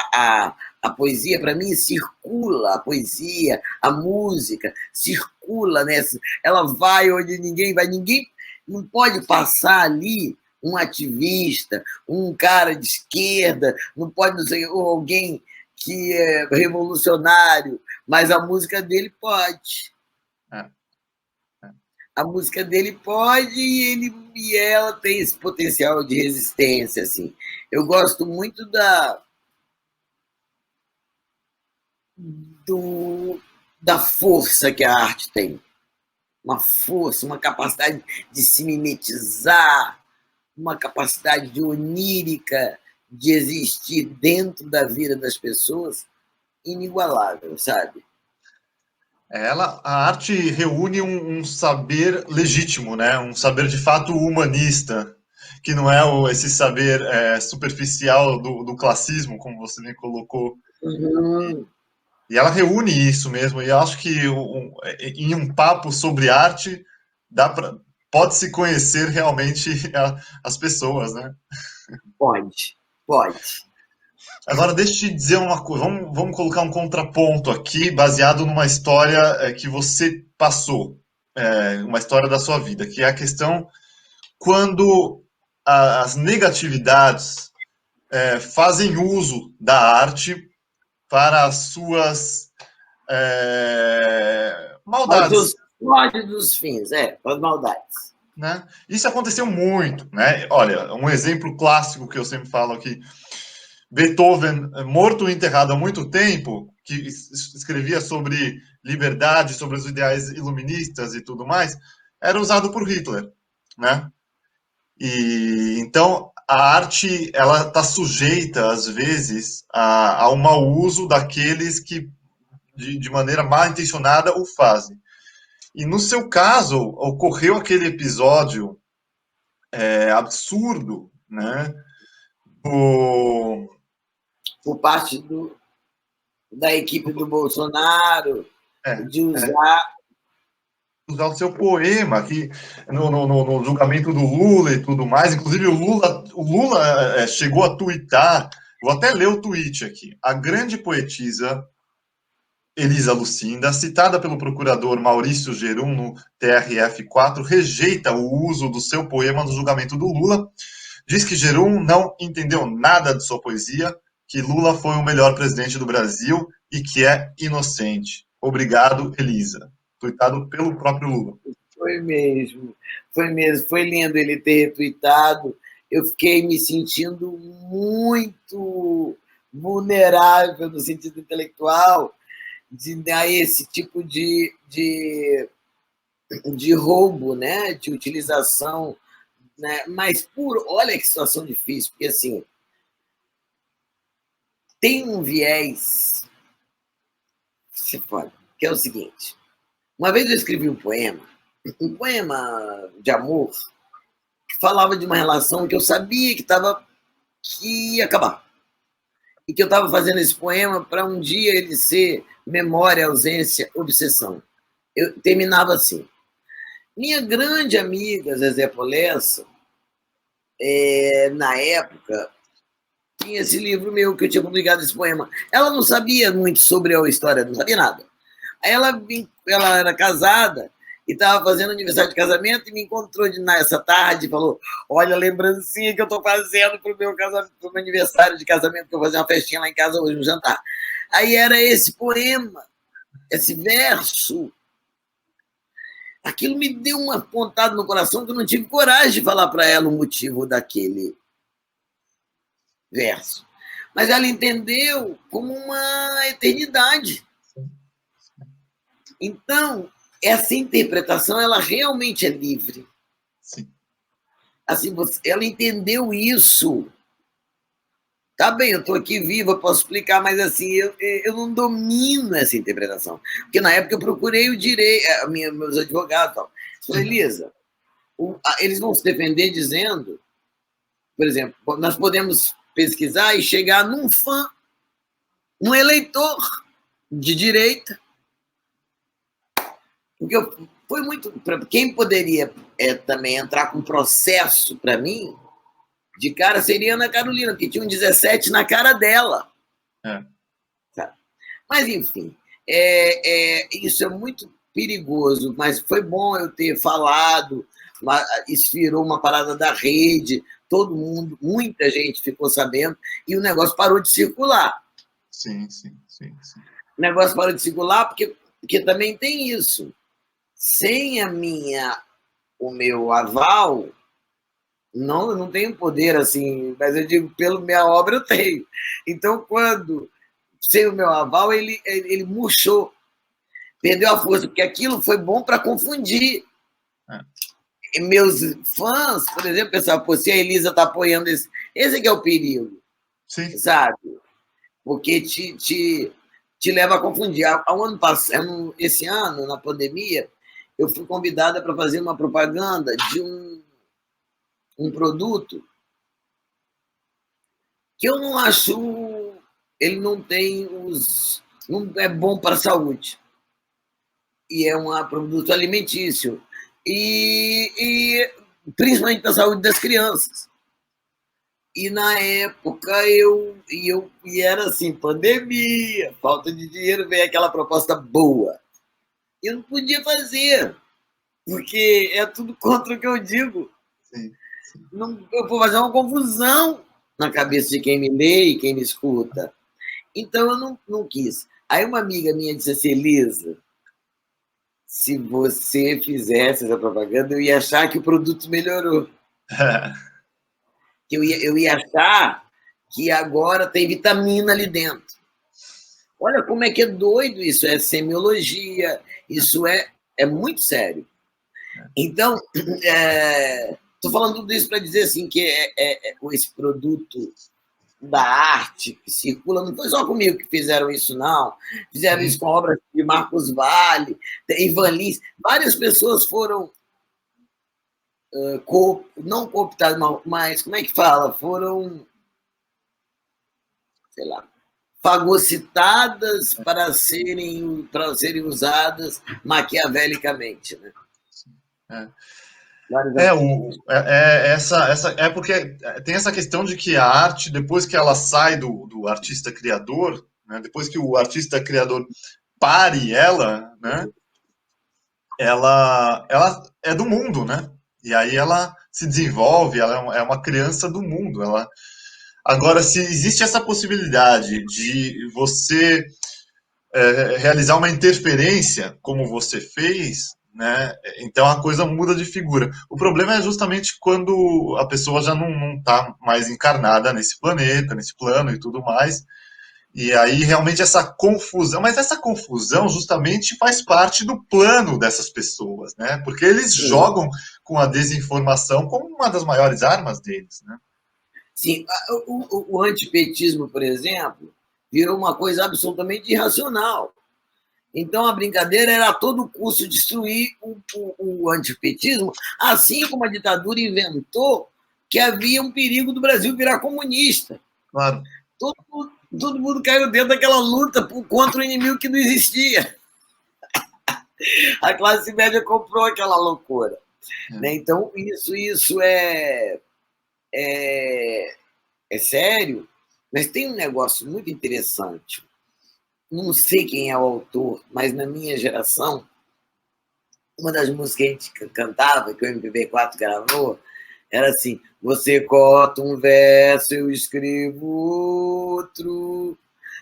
a poesia, para mim, circula, a poesia, a música, circula nessa. Ela vai onde ninguém vai, ninguém não pode passar ali um ativista, um cara de esquerda, não pode, não sei, ou alguém que é revolucionário, mas a música dele pode. A música dele pode e ela tem esse potencial de resistência, assim. Eu gosto muito da força que a arte tem. Uma força, uma capacidade de se mimetizar, uma capacidade de onírica de existir dentro da vida das pessoas inigualável, sabe? A arte reúne um saber legítimo, né? Um saber de fato humanista, que não é esse saber superficial do classismo, como você me colocou. Uhum. E ela reúne isso mesmo. E eu acho que em um papo sobre arte pode se conhecer realmente as pessoas, né? Pode, pode. Agora, deixa eu te dizer uma coisa. Vamos colocar um contraponto aqui, baseado numa história que você passou, uma história da sua vida, que é a questão quando as negatividades fazem uso da arte para as suas Aos seus maldades, sórdidos fins, as maldades. né? Isso aconteceu muito, né? Olha, um exemplo clássico que eu sempre falo aqui. Beethoven, morto e enterrado há muito tempo, que escrevia sobre liberdade, sobre os ideais iluministas e tudo mais, era usado por Hitler, né? E então a arte ela está sujeita às vezes ao mau uso daqueles que de maneira mal intencionada o fazem. E no seu caso ocorreu aquele episódio absurdo, né? Do, Por parte da equipe do Bolsonaro, é, de usar. usar o seu poema aqui no julgamento do Lula e tudo mais. Inclusive, o Lula chegou a tuitar, vou até ler o tweet aqui. A grande poetisa Elisa Lucinda, citada pelo procurador Maurício Gerum no TRF4, rejeita o uso do seu poema no julgamento do Lula. Diz que Gerum não entendeu nada de sua poesia, que Lula foi o melhor presidente do Brasil e que é inocente. Obrigado, Elisa. Tuitado pelo próprio Lula. Foi mesmo, foi mesmo. Foi lindo ele ter retweetado. Eu fiquei me sentindo muito vulnerável no sentido intelectual de dar esse tipo de roubo, né? De utilização. Né? Mas, olha que situação difícil, porque assim, tem um viés, se pode, que é o seguinte. Uma vez eu escrevi um poema de amor, que falava de uma relação que eu sabia que ia acabar. E que eu estava fazendo esse poema para um dia ele ser memória, ausência, obsessão. Eu terminava assim. Minha grande amiga Zezé Polessa, na época, tinha esse livro meu que eu tinha publicado esse poema. Ela não sabia muito sobre a história, não sabia nada. Aí ela era casada e estava fazendo aniversário de casamento e me encontrou nessa tarde e falou: Olha a lembrancinha que eu estou fazendo para o meu aniversário de casamento, que eu vou fazer uma festinha lá em casa hoje, um jantar. Aí era esse poema, esse verso. Aquilo me deu uma pontada no coração que eu não tive coragem de falar para ela o motivo daquele verso. Mas ela entendeu como uma eternidade. Então, essa interpretação, ela realmente é livre. Sim. Assim, ela entendeu isso. Tá bem, eu estou aqui viva, posso explicar, mas assim, eu não domino essa interpretação. Porque na época eu procurei o direito, meus advogados, tal. Falei, Elisa, eles vão se defender dizendo, por exemplo, nós podemos pesquisar e chegar num fã, um eleitor de direita, porque foi muito. Quem poderia também entrar com processo para mim, de cara, seria Ana Carolina, que tinha um 17 na cara dela. Sabe? Mas, enfim, isso é muito perigoso, mas foi bom eu ter falado, isso virou uma parada da rede, todo mundo, muita gente ficou sabendo, e o negócio parou de circular. Sim, sim, sim, sim. O negócio parou de circular porque também tem isso. Sem o meu aval, não, eu não tenho poder assim, mas eu digo, pela minha obra eu tenho. Então, sem o meu aval, ele murchou, perdeu a força, porque aquilo foi bom para confundir. E meus fãs, por exemplo, pensavam, pô, se a Elisa está apoiando esse aqui é o perigo, Sim. sabe? Porque te leva a confundir. Ao ano passado, esse ano, na pandemia, eu fui convidada para fazer uma propaganda de um produto que eu não acho, ele não tem não é bom para a saúde. E é um produto alimentício. E principalmente para a saúde das crianças. E na época e era assim, pandemia, falta de dinheiro, veio aquela proposta boa. Eu não podia fazer, porque é tudo contra o que eu digo. Sim, sim. Não, eu vou fazer uma confusão na cabeça de quem me lê e quem me escuta. Então eu não quis. Aí uma amiga minha disse assim, Elisa, se você fizesse essa propaganda, eu ia achar que o produto melhorou. Que eu ia achar que agora tem vitamina ali dentro. Olha como é que é doido isso, é semiologia, isso é muito sério. Então, estou falando tudo isso para dizer assim, que esse produto da arte que circula, não foi só comigo que fizeram isso, não. Fizeram isso com obras de Marcos Valle, Ivan Lins. Várias pessoas foram não cooptadas, mas como é que fala? Foram, sei lá, fagocitadas para serem usadas maquiavelicamente, né? É porque tem essa questão de que a arte, depois que ela sai do artista criador, né, depois que o artista criador pare ela, né, ela é do mundo, né? E aí ela se desenvolve, ela é uma criança do mundo. Agora, se existe essa possibilidade de você realizar uma interferência, como você fez, né? Então a coisa muda de figura. O problema é justamente quando a pessoa já não está mais encarnada nesse planeta, nesse plano e tudo mais. E aí realmente essa confusão, mas essa confusão justamente faz parte do plano dessas pessoas, né? Porque eles jogam com a desinformação como uma das maiores armas deles, né? Sim, o antipetismo, por exemplo, virou uma coisa absolutamente irracional. Então, a brincadeira era a todo custo destruir o antipetismo, assim como a ditadura inventou que havia um perigo do Brasil virar comunista. Claro. Todo mundo caiu dentro daquela luta contra o inimigo que não existia. A classe média comprou aquela loucura. Né? Então, isso é sério, mas tem um negócio muito interessante. Não sei quem é o autor, mas na minha geração, uma das músicas que a gente cantava, que o MPB4 gravou, era assim: você corta um verso, eu escrevo outro,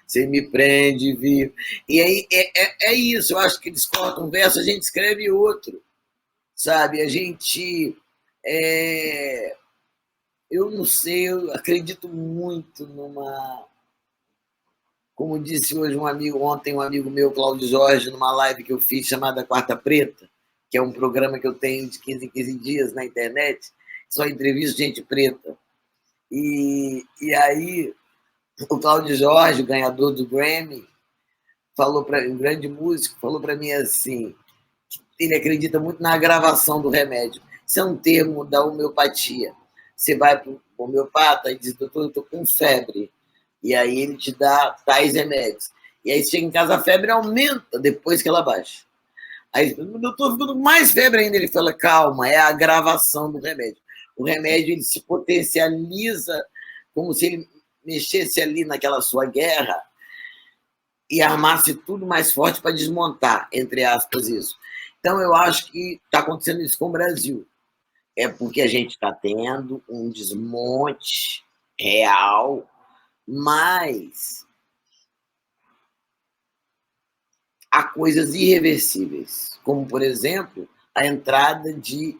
você me prende vivo. E aí é isso, eu acho que eles cortam um verso, a gente escreve outro, sabe? A gente. Eu não sei, eu acredito muito numa. Como disse hoje ontem um amigo meu, Cláudio Jorge, numa live que eu fiz chamada Quarta Preta, que é um programa que eu tenho de 15 em 15 dias na internet, só entrevisto gente preta. E aí, o Cláudio Jorge, o ganhador do Grammy, um grande músico, falou para mim assim, ele acredita muito na gravação do remédio. Isso é um termo da homeopatia. Você vai para o homeopata e diz, doutor, eu estou com febre. E aí ele te dá tais remédios. E aí chega em casa, a febre aumenta depois que ela baixa. Aí, doutor, ficando mais febre ainda. Ele fala, calma, é a agravação do remédio. O remédio ele se potencializa como se ele mexesse ali naquela sua guerra e armasse tudo mais forte para desmontar, entre aspas, isso. Então, eu acho que está acontecendo isso com o Brasil. É porque a gente está tendo um desmonte real, mas há coisas irreversíveis, como, por exemplo, a entrada de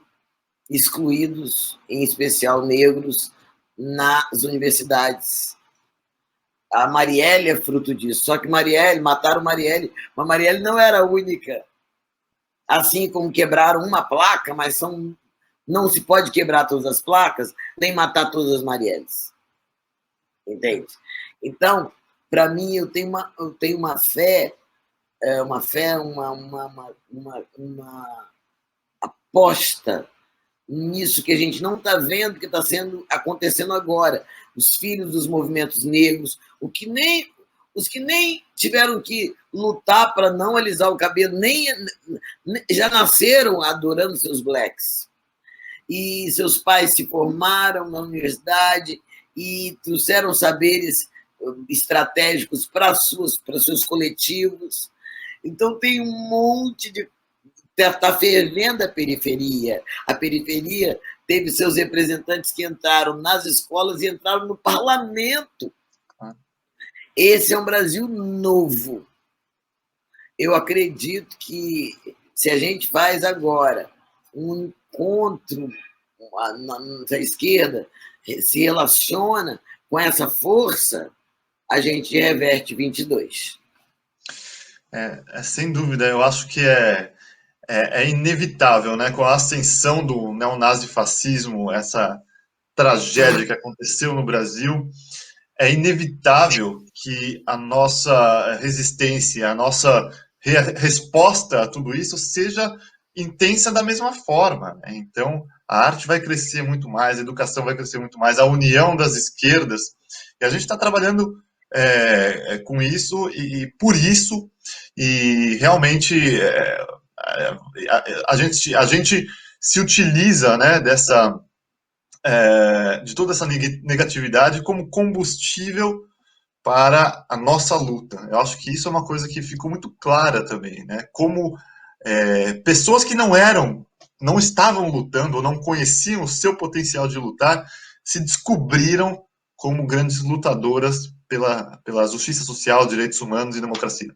excluídos, em especial negros, nas universidades. A Marielle é fruto disso. Só que mataram Marielle, mas Marielle não era a única. Assim como quebraram uma placa, mas não se pode quebrar todas as placas, nem matar todas as Marielles. Entende? Então, Para mim, eu tenho uma fé, uma aposta nisso que a gente não está vendo, que está acontecendo agora. Os filhos dos movimentos negros, os que nem tiveram que lutar para não alisar o cabelo, nem já nasceram adorando seus blacks. E seus pais se formaram na universidade e trouxeram saberes estratégicos para seus coletivos. Então, tem um monte de. Está fervendo a periferia. A periferia teve seus representantes que entraram nas escolas e entraram no parlamento. Esse é um Brasil novo. Eu acredito que se a gente faz agora um encontro na esquerda, se relaciona com essa força, a gente reverte 22. Sem dúvida, eu acho que é inevitável, né? Com a ascensão do neonazifascismo, essa tragédia que aconteceu no Brasil, é inevitável que a nossa resistência, a nossa resposta a tudo isso seja intensa da mesma forma, né? Então, a arte vai crescer muito mais, a educação vai crescer muito mais, a união das esquerdas, e a gente está trabalhando com isso e por isso, e realmente a gente se utiliza, né, de toda essa negatividade como combustível para a nossa luta. Eu acho que isso é uma coisa que ficou muito clara também, né? Como pessoas que não estavam lutando ou não conheciam o seu potencial de lutar, se descobriram como grandes lutadoras pela justiça social, direitos humanos e democracia.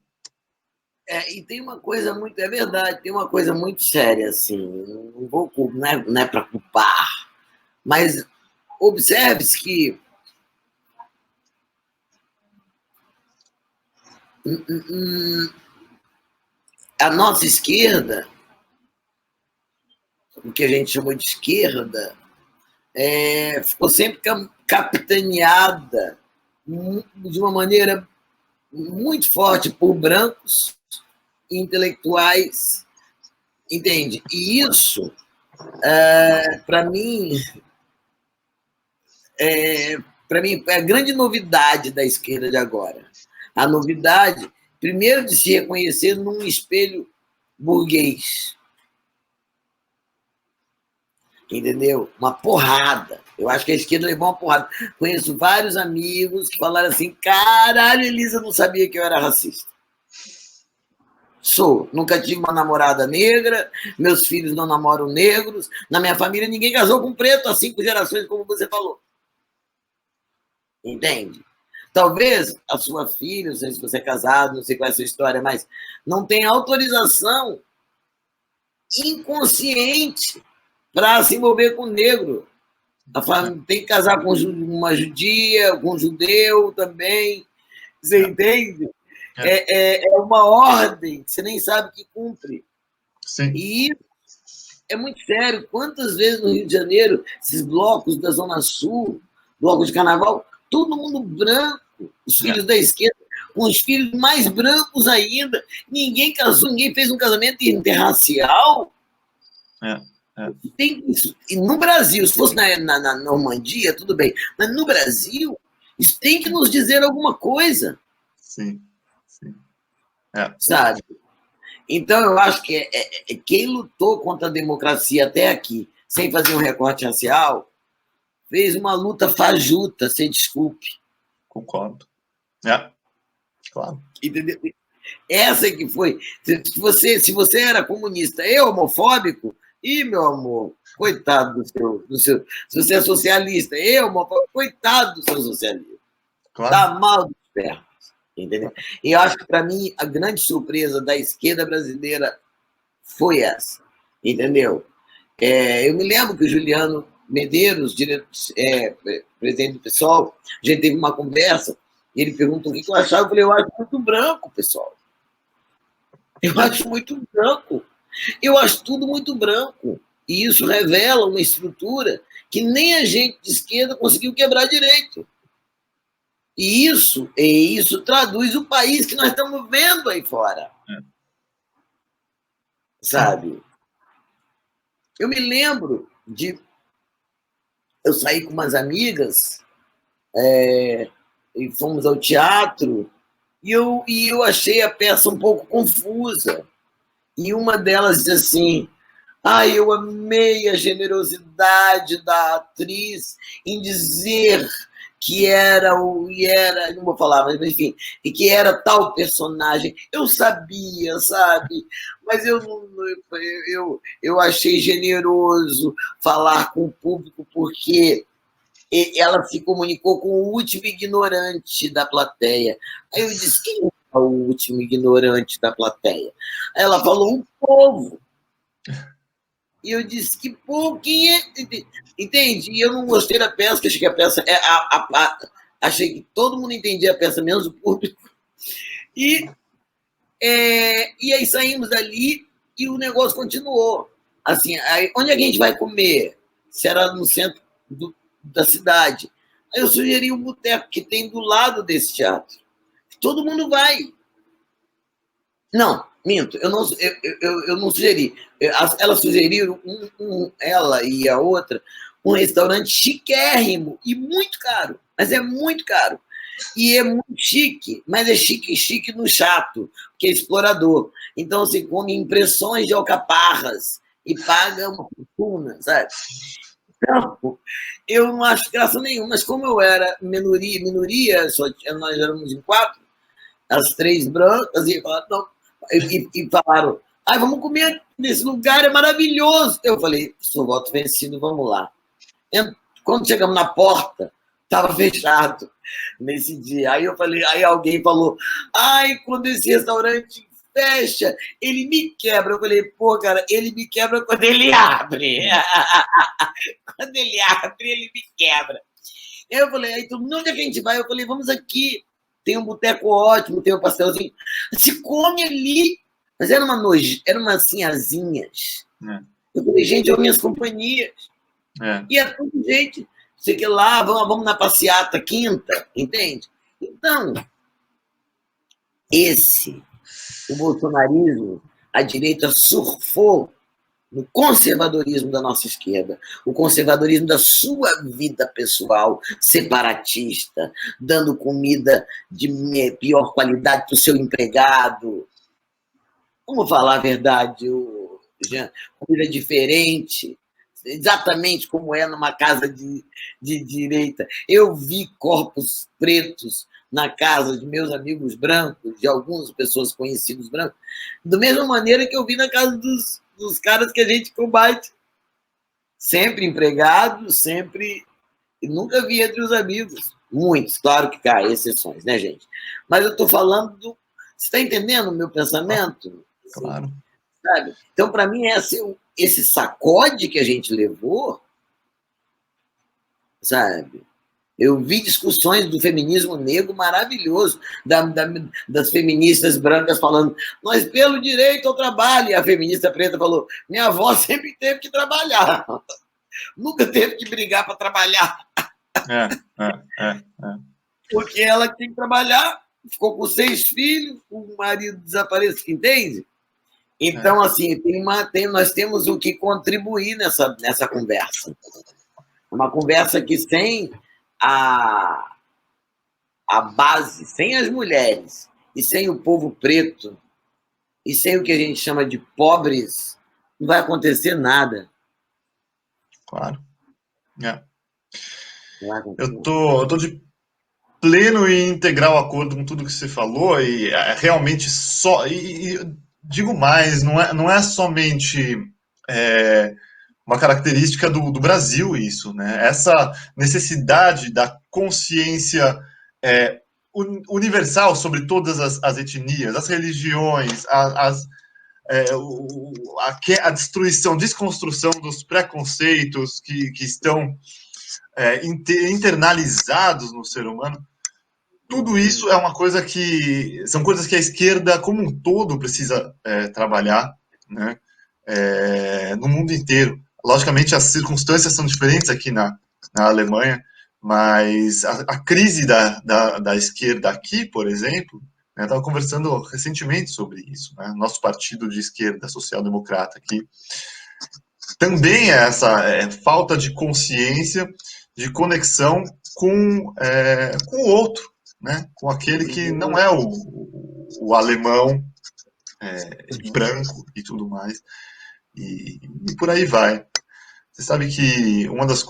E tem uma coisa muito, é verdade, tem uma coisa muito séria, assim, não é para culpar, mas observe-se que a nossa esquerda, o que a gente chamou de esquerda, ficou sempre capitaneada de uma maneira muito forte por brancos intelectuais, entende? E isso, para mim, é a grande novidade da esquerda de agora. A novidade, primeiro, de se reconhecer num espelho burguês. Entendeu? Uma porrada. Eu acho que a esquerda levou uma porrada. Conheço vários amigos que falaram assim: caralho, Elisa não sabia que eu era racista. Sou. Nunca tive uma namorada negra, meus filhos não namoram negros, na minha família ninguém casou com preto há 5 gerações, como você falou. Entende? Talvez a sua filha, não sei se você é casado, não sei qual é a sua história, mas não tem autorização inconsciente para se envolver com negro. Tem que casar com uma judia, com um judeu também. Você entende? É uma ordem que você nem sabe que cumpre. Sim. E é muito sério. Quantas vezes no Rio de Janeiro, esses blocos da Zona Sul, blocos de carnaval, todo mundo branco, os filhos da esquerda, com os filhos mais brancos ainda. Ninguém casou, ninguém fez um casamento interracial. Tem isso. E no Brasil, se fosse na Normandia, tudo bem, mas no Brasil, isso tem que nos dizer alguma coisa. Sim. Sabe? Então, eu acho que quem lutou contra a democracia até aqui, sem fazer um recorte racial, fez uma luta fajuta, se desculpe. Concordo. Claro. Entendeu? Essa que foi. Se você era comunista e homofóbico, meu amor, coitado do seu. Se você é socialista e homofóbico, coitado do seu socialismo. Claro. Tá mal dos pernas. Entendeu? E eu acho que, para mim, a grande surpresa da esquerda brasileira foi essa. Entendeu? Eu me lembro que o Juliano Medeiros, presidente do PSOL, a gente teve uma conversa, e ele perguntou o que eu achava. Eu falei: eu acho muito branco, pessoal. Eu acho muito branco. Eu acho tudo muito branco. E isso revela uma estrutura que nem a gente de esquerda conseguiu quebrar direito. E isso traduz o país que nós estamos vendo aí fora. Sabe? Eu me lembro de eu sair com umas amigas e fomos ao teatro e eu achei a peça um pouco confusa. E uma delas disse assim: eu amei a generosidade da atriz em dizer que não vou falar, mas enfim, e que era tal personagem. Eu sabia, sabe? Mas eu achei generoso falar com o público, porque ela se comunicou com o último ignorante da plateia. Aí eu disse: quem é o último ignorante da plateia? Aí ela falou: o povo. E eu disse: que povo, quem é? Entende? E eu não gostei da peça, que achei que a peça achei que todo mundo entendia a peça, menos o público. E, e aí saímos dali e o negócio continuou. Assim, aí, onde é que a gente vai comer? Se era no centro da cidade. Aí eu sugeri um boteco que tem do lado desse teatro. Todo mundo vai. Não, minto, eu não sugeri. Elas sugeriram, ela e a outra, um restaurante chiquérrimo e muito caro, mas é muito caro. E é muito chique, mas é chique no chato, porque é explorador. Então você come impressões de alcaparras e paga uma fortuna, sabe? Então, eu não acho graça nenhuma, mas como eu era minoria, nós éramos em 4, as 3 brancas, e falaram: vamos comer nesse lugar, é maravilhoso. Eu falei: sou voto vencido, vamos lá. Quando chegamos na porta, estava fechado nesse dia. Aí alguém falou: quando esse restaurante fecha, ele me quebra. Eu falei: pô, cara, ele me quebra quando ele abre. Quando ele abre, ele me quebra. Eu falei: aí todo mundo, onde é que a gente vai? Eu falei: vamos aqui. Tem um boteco ótimo, tem um pastelzinho. Se come ali. Mas eram umas sinhazinhas. Eu falei: gente, são minhas companhias. E é tudo gente. Sei que lá, vamos na passeata quinta, entende? Então, o bolsonarismo, a direita surfou no conservadorismo da nossa esquerda, o conservadorismo da sua vida pessoal, separatista, dando comida de pior qualidade para o seu empregado. Vamos falar a verdade, Jean, comida diferente, exatamente como é numa casa de direita. Eu vi corpos pretos na casa de meus amigos brancos, de algumas pessoas conhecidas brancos, da mesma maneira que eu vi na casa dos caras que a gente combate. Sempre empregados, sempre. E nunca vi entre os amigos. Muitos, claro que há exceções, né, gente? Mas eu estou falando do. Você está entendendo o meu pensamento? Claro. Sabe? Então, para mim, esse sacode que a gente levou, sabe? Eu vi discussões do feminismo negro maravilhoso, das feministas brancas falando: nós pelo direito ao trabalho. E a feminista preta falou: minha avó sempre teve que trabalhar, nunca teve que brigar para trabalhar. Porque ela tinha que trabalhar, ficou com 6 filhos, o marido desapareceu, entende? Então, assim, nós temos o que contribuir nessa conversa. Uma conversa que sem a base, sem as mulheres, e sem o povo preto, e sem o que a gente chama de pobres, não vai acontecer nada. Claro. Eu tô de pleno e integral acordo com tudo que você falou, e realmente só. E digo mais, não é somente uma característica do Brasil isso, né? Essa necessidade da consciência universal sobre todas as etnias, as religiões, a destruição, desconstrução dos preconceitos que estão internalizados no ser humano. Tudo isso é uma coisa são coisas que a esquerda como um todo precisa trabalhar, né? No mundo inteiro. Logicamente, as circunstâncias são diferentes aqui na Alemanha, Mas a crise da esquerda aqui, por exemplo, né, estava conversando recentemente sobre isso, né? Nosso partido de esquerda social-democrata aqui também é essa falta de consciência, de conexão com o outro, né? Com aquele que não é o alemão branco e tudo mais. E por aí vai. Você sabe que uma das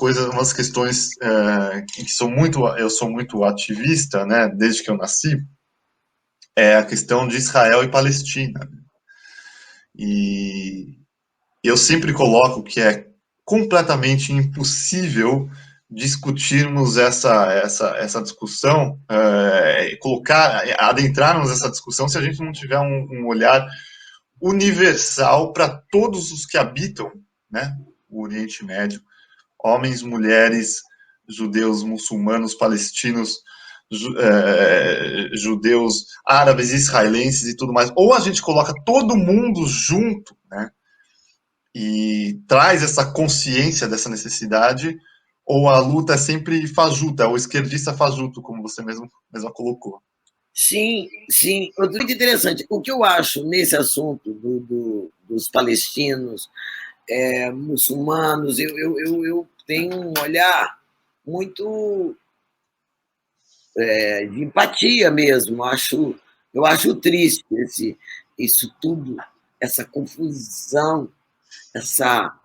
questões que eu sou muito ativista, né, desde que eu nasci, é a questão de Israel e Palestina. E eu sempre coloco que é completamente impossível discutirmos essa discussão, adentrarmos essa discussão se a gente não tiver um olhar universal para todos os que habitam, né, o Oriente Médio, homens, mulheres, judeus, muçulmanos, palestinos, judeus, árabes, israelenses e tudo mais. Ou a gente coloca todo mundo junto, né, e traz essa consciência dessa necessidade, ou a luta é sempre fajuta, o esquerdista fajuto, como você mesma colocou. Sim, sim. Muito interessante. O que eu acho nesse assunto dos palestinos, muçulmanos, eu tenho um olhar muito de empatia mesmo. Eu acho triste isso tudo, essa confusão, essa.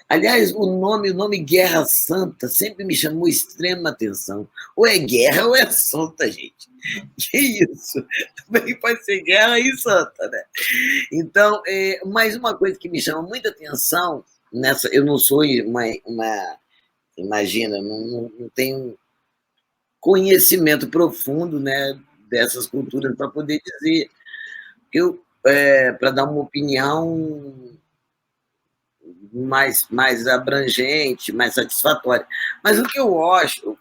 Aliás, o nome Guerra Santa sempre me chamou extrema atenção. Ou é guerra ou é santa, gente. Que isso? Também pode ser guerra e santa, né? Então, mais uma coisa que me chama muita atenção nessa, eu não sou imagina, não tenho conhecimento profundo, né, dessas culturas para poder dizer. Para dar uma opinião mais abrangente, mais satisfatória. Mas o que eu acho, o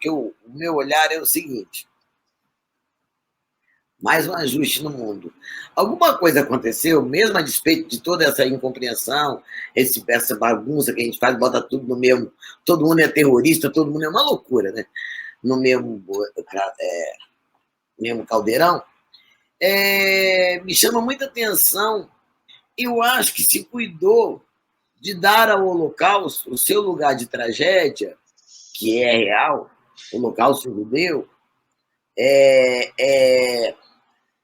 meu olhar é o seguinte: mais um ajuste no mundo. Alguma coisa aconteceu, mesmo a despeito de toda essa incompreensão, essa bagunça que a gente faz, bota tudo no mesmo. Todo mundo é terrorista, todo mundo é uma loucura, né? No mesmo caldeirão. Me chama muita atenção. Eu acho que se cuidou de dar ao Holocausto o seu lugar de tragédia, que é real, o Holocausto judeu,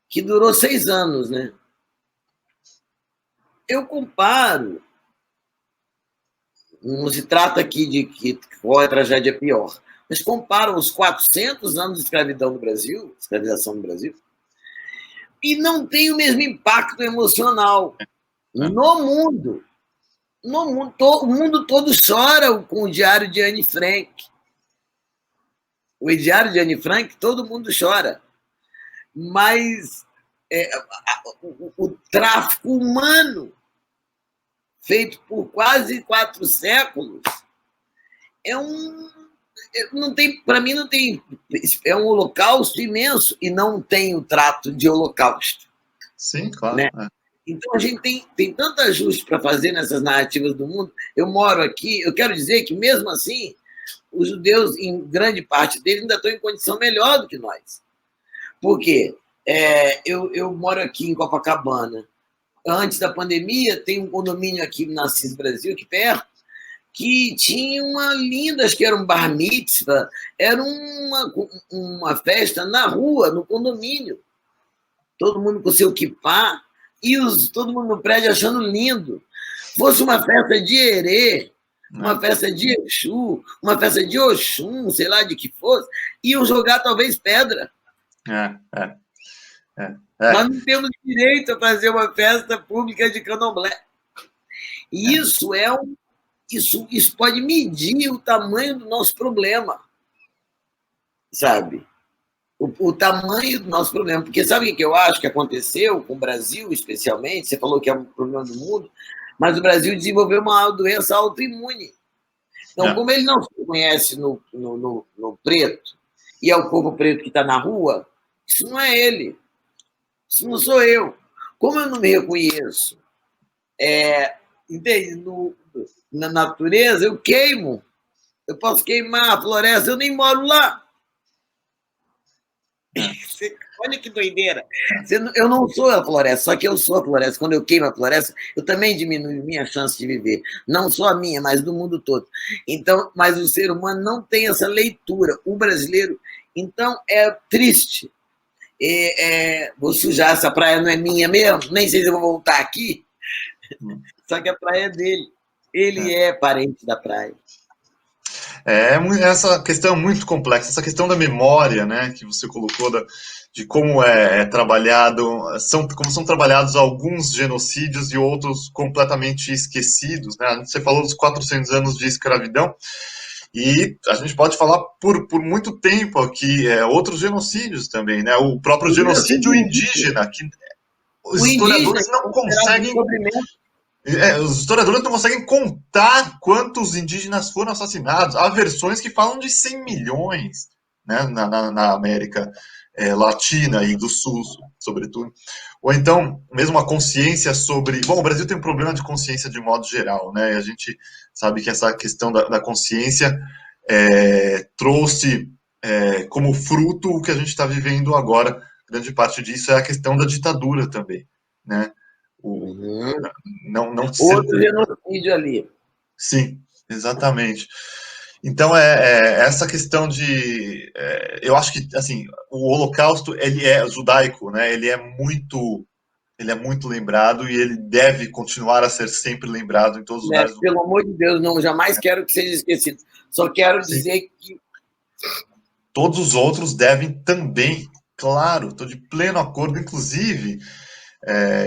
que durou 6 anos, né? Eu comparo, não se trata aqui de qual é a tragédia pior, mas comparo os 400 anos de escravidão no Brasil, escravização no Brasil, e não tem o mesmo impacto emocional no mundo. O mundo todo chora com o Diário de Anne Frank. O Diário de Anne Frank, todo mundo chora. Mas o tráfico humano, feito por quase 4 séculos, não tem, para mim, não tem. É um holocausto imenso e não tem o trato de holocausto. Sim, claro. Né? Então, a gente tem tanto ajuste para fazer nessas narrativas do mundo. Eu moro aqui, eu quero dizer que, mesmo assim, os judeus, em grande parte deles, ainda estão em condição melhor do que nós. Por quê? Eu moro aqui em Copacabana. Antes da pandemia, tem um condomínio aqui no Assis Brasil, aqui perto, que tinha uma linda, acho que era um bar mitzvah, era uma festa na rua, no condomínio. Todo mundo com seu kippá, e todo mundo no prédio achando lindo. Fosse uma festa de Herê, uma festa de Exu, uma festa de Oxum, sei lá de que fosse, iam jogar talvez pedra. Nós não temos direito a fazer uma festa pública de candomblé. E isso pode medir o tamanho do nosso problema, sabe? O tamanho do nosso problema. Porque sabe o que eu acho que aconteceu com o Brasil, especialmente? Você falou que é um problema do mundo, mas o Brasil desenvolveu uma doença autoimune. Então, como ele não se conhece no preto, e é o povo preto que está na rua, isso não é ele. Isso não sou eu. Como eu não me reconheço entende? Na natureza, eu queimo. Eu posso queimar a floresta, eu nem moro lá. Olha que doideira. Eu não sou a floresta, só que eu sou a floresta. Quando eu queimo a floresta, eu também diminuo minha chance de viver. Não só a minha, mas do mundo todo. Então, mas o ser humano não tem essa leitura. O brasileiro, então, é triste. Vou sujar, essa praia não é minha mesmo, nem sei se eu vou voltar aqui. Só que a praia é dele. Ele é parente da praia. Essa questão é muito complexa, essa questão da memória, né, que você colocou, de como é trabalhado, como são trabalhados alguns genocídios e outros completamente esquecidos, né? Você falou dos 400 anos de escravidão, e a gente pode falar por muito tempo aqui outros genocídios também, né? O próprio genocídio indígena, que os historiadores não conseguem... os historiadores não conseguem contar quantos indígenas foram assassinados. Há versões que falam de 100 milhões, né, na América Latina e do Sul, sobretudo. Ou então, mesmo a consciência sobre... Bom, o Brasil tem um problema de consciência de modo geral, né? E a gente sabe que essa questão da consciência trouxe como fruto o que a gente está vivendo agora. Grande parte disso é a questão da ditadura também, né? Outro genocídio ali. Sim, exatamente. Então, essa questão de... eu acho que, assim, o Holocausto, ele é judaico, né? Ele é muito lembrado e ele deve continuar a ser sempre lembrado em todos os lugares do mundo. Pelo amor de Deus, não, jamais quero que seja esquecido. Só quero dizer que... Todos os outros devem também, claro, estou de pleno acordo, inclusive...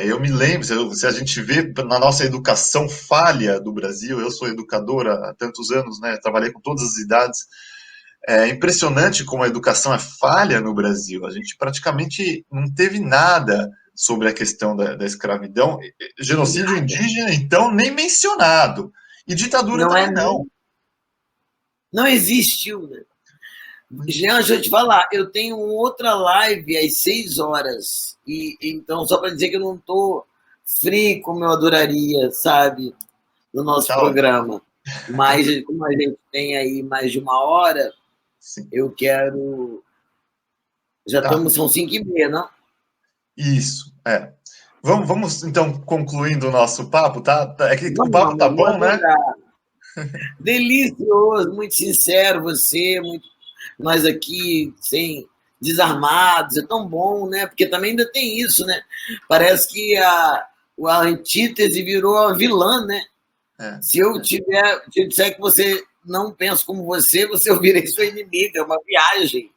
eu me lembro, se a gente vê na nossa educação falha do Brasil, eu sou educadora há tantos anos, né, trabalhei com todas as idades, é impressionante como a educação é falha no Brasil, a gente praticamente não teve nada sobre a questão da escravidão, genocídio indígena, então, nem mencionado, e ditadura também não. Não existiu, né? Jean, deixa eu te falar, eu tenho outra live às 6 horas. Então, só para dizer que eu não estou free como eu adoraria, sabe? No nosso programa. Mas, como a gente tem aí mais de 1 hora, sim, eu quero... Já estamos, são 5h30, não? Isso, Vamos, então, concluindo o nosso papo, tá? É que o papo tá bom, né? Delicioso, muito sincero você, nós aqui, sem desarmados, é tão bom, né? Porque também ainda tem isso, né? Parece que a antítese virou a vilã, né? Se eu disser que você não pensa como você, eu virei sua inimiga, é uma viagem.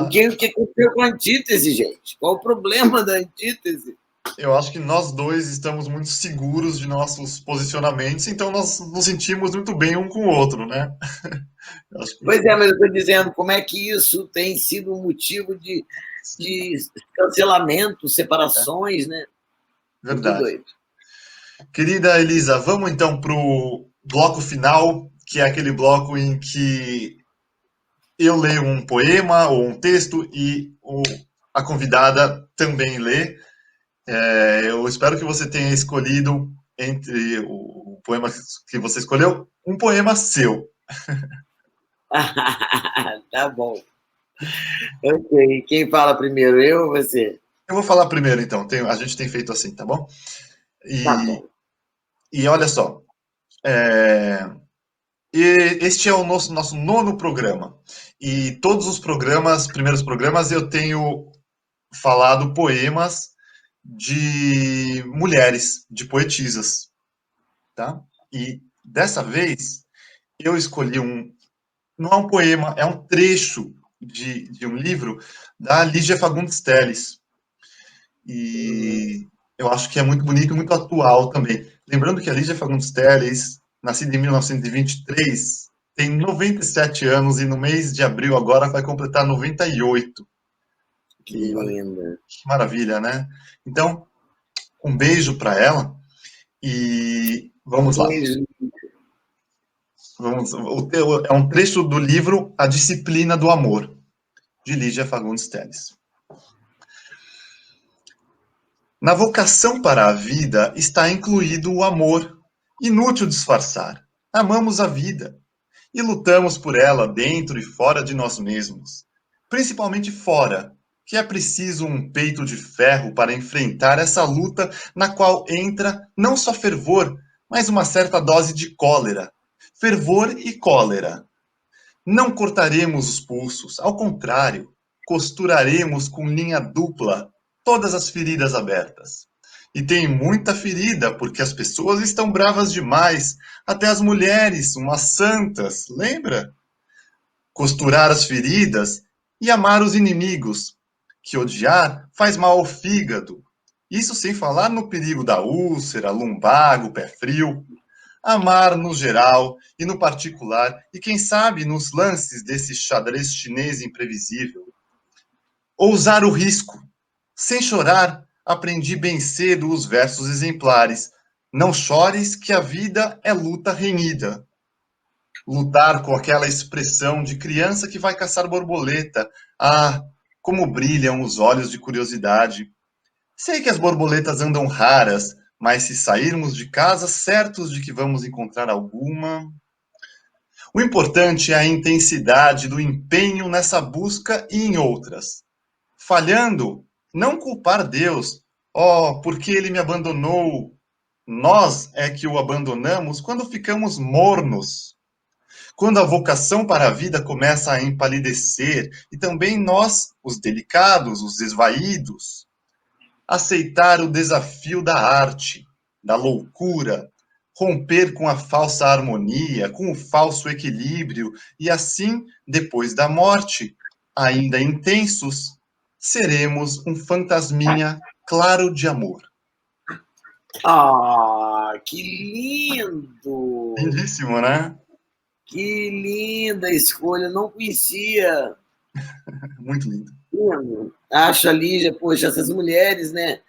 O que aconteceu com a antítese, gente? Qual o problema da antítese? Eu acho que nós dois estamos muito seguros de nossos posicionamentos, então nós nos sentimos muito bem um com o outro, né? Pois é, mas eu estou dizendo como é que isso tem sido um motivo de cancelamento, separações, né? Verdade. Muito doido. Querida Elisa, vamos então para o bloco final, que é aquele bloco em que eu leio um poema ou um texto e a convidada também lê. Eu espero que você tenha escolhido, entre o poema que você escolheu, um poema seu. Tá bom. Ok. Quem fala primeiro, eu ou você? Eu vou falar primeiro, então. A gente tem feito assim, tá bom? Tá bom. E olha só. Este é o nosso 9º programa. E todos os primeiros programas, eu tenho falado poemas de mulheres, de poetisas, tá? E dessa vez eu escolhi não é um poema, é um trecho de um livro da Lígia Fagundes Telles. E eu acho que é muito bonito e muito atual também. Lembrando que a Lígia Fagundes Telles, nascida em 1923, tem 97 anos e no mês de abril agora vai completar 98. Que linda. Que maravilha, né? Então, um beijo para ela e vamos lá. É um trecho do livro A Disciplina do Amor, de Lígia Fagundes Telles. Na vocação para a vida está incluído o amor. Inútil disfarçar. Amamos a vida. e lutamos por ela dentro e fora de nós mesmos. Principalmente fora, que é preciso um peito de ferro para enfrentar essa luta na qual entra não só fervor, mas uma certa dose de cólera. Fervor e cólera. Não cortaremos os pulsos, ao contrário, costuraremos com linha dupla todas as feridas abertas. E tem muita ferida, porque as pessoas estão bravas demais, até as mulheres, umas santas, lembra? Costurar as feridas e amar os inimigos, que odiar faz mal ao fígado. Isso sem falar no perigo da úlcera, lumbago, pé frio. Amar no geral e no particular, e quem sabe nos lances desse xadrez chinês imprevisível. Ousar o risco. Sem chorar, aprendi bem cedo os versos exemplares. Não chores que a vida é luta renhida. Lutar com aquela expressão de criança que vai caçar borboleta. Ah, como brilham os olhos de curiosidade. Sei que as borboletas andam raras, mas se sairmos de casa certos de que vamos encontrar alguma. O importante é a intensidade do empenho nessa busca e em outras. Falhando, não culpar Deus. Oh, porque ele me abandonou. Nós é que o abandonamos quando ficamos mornos. Quando a vocação para a vida começa a empalidecer, e também nós, os delicados, os esvaídos. Aceitar o desafio da arte, da loucura, romper com a falsa harmonia, com o falso equilíbrio, e assim, depois da morte, ainda intensos, seremos um fantasminha claro de amor. Ah, que lindo! Lindíssimo, né? Que linda escolha, não conhecia. Muito lindo. Acho a Lígia, poxa, essas mulheres, né,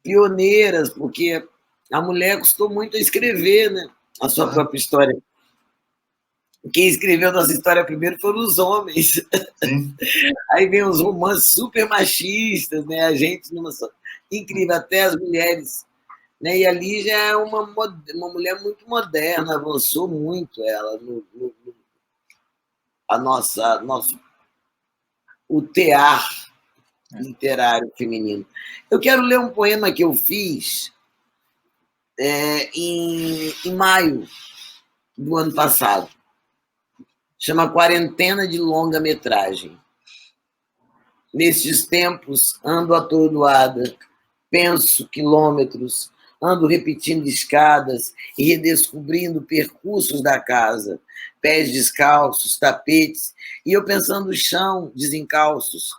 pioneiras, porque a mulher custou muito a escrever, né, a sua própria história. Quem escreveu nossa história primeiro foram os homens. Sim. Aí vem os romances super machistas, né, a gente numa incrível, até as mulheres, né, e a Lígia é uma mulher muito moderna, avançou muito ela o tear literário feminino. Eu quero ler um poema que eu fiz em maio do ano passado. Chama Quarentena de Longa-Metragem. Nestes tempos, ando atordoada, penso quilômetros, ando repetindo escadas e redescobrindo percursos da casa, pés descalços, tapetes, e eu pensando no chão, desencalços.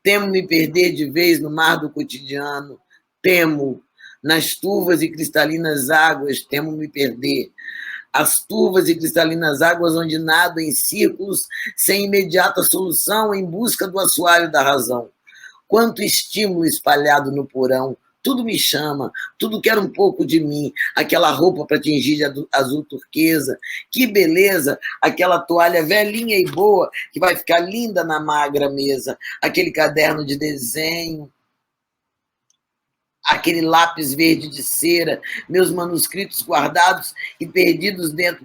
Temo me perder de vez no mar do cotidiano, temo, nas turvas e cristalinas águas, temo me perder. As turvas e cristalinas águas onde nado em círculos, sem imediata solução, em busca do assoalho da razão. Quanto estímulo espalhado no porão, tudo me chama, tudo quer um pouco de mim, aquela roupa para tingir de azul turquesa, que beleza, aquela toalha velhinha e boa, que vai ficar linda na magra mesa, aquele caderno de desenho, aquele lápis verde de cera, meus manuscritos guardados e perdidos dentro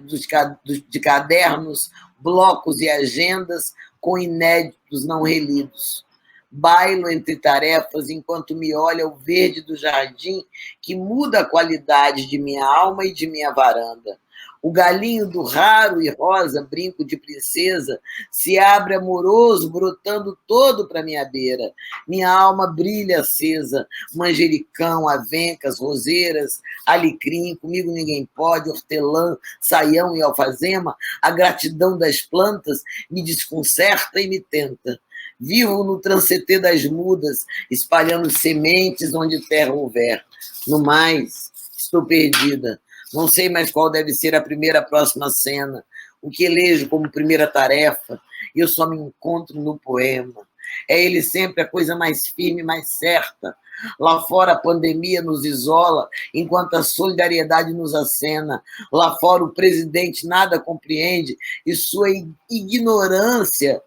de cadernos, blocos e agendas com inéditos não relidos. Bailo entre tarefas enquanto me olha o verde do jardim que muda a qualidade de minha alma e de minha varanda. O galinho do raro e rosa brinco de princesa se abre amoroso, brotando todo para minha beira. Minha alma brilha acesa, manjericão, avencas, roseiras, alecrim, comigo ninguém pode, hortelã, saião e alfazema, a gratidão das plantas me desconcerta e me tenta. Vivo no transcetê das mudas, espalhando sementes onde terra houver. No mais, estou perdida. Não sei mais qual deve ser a próxima cena, o que elejo como primeira tarefa, e eu só me encontro no poema. É ele sempre a coisa mais firme, mais certa. Lá fora a pandemia nos isola, enquanto a solidariedade nos acena. Lá fora o presidente nada compreende e sua ignorância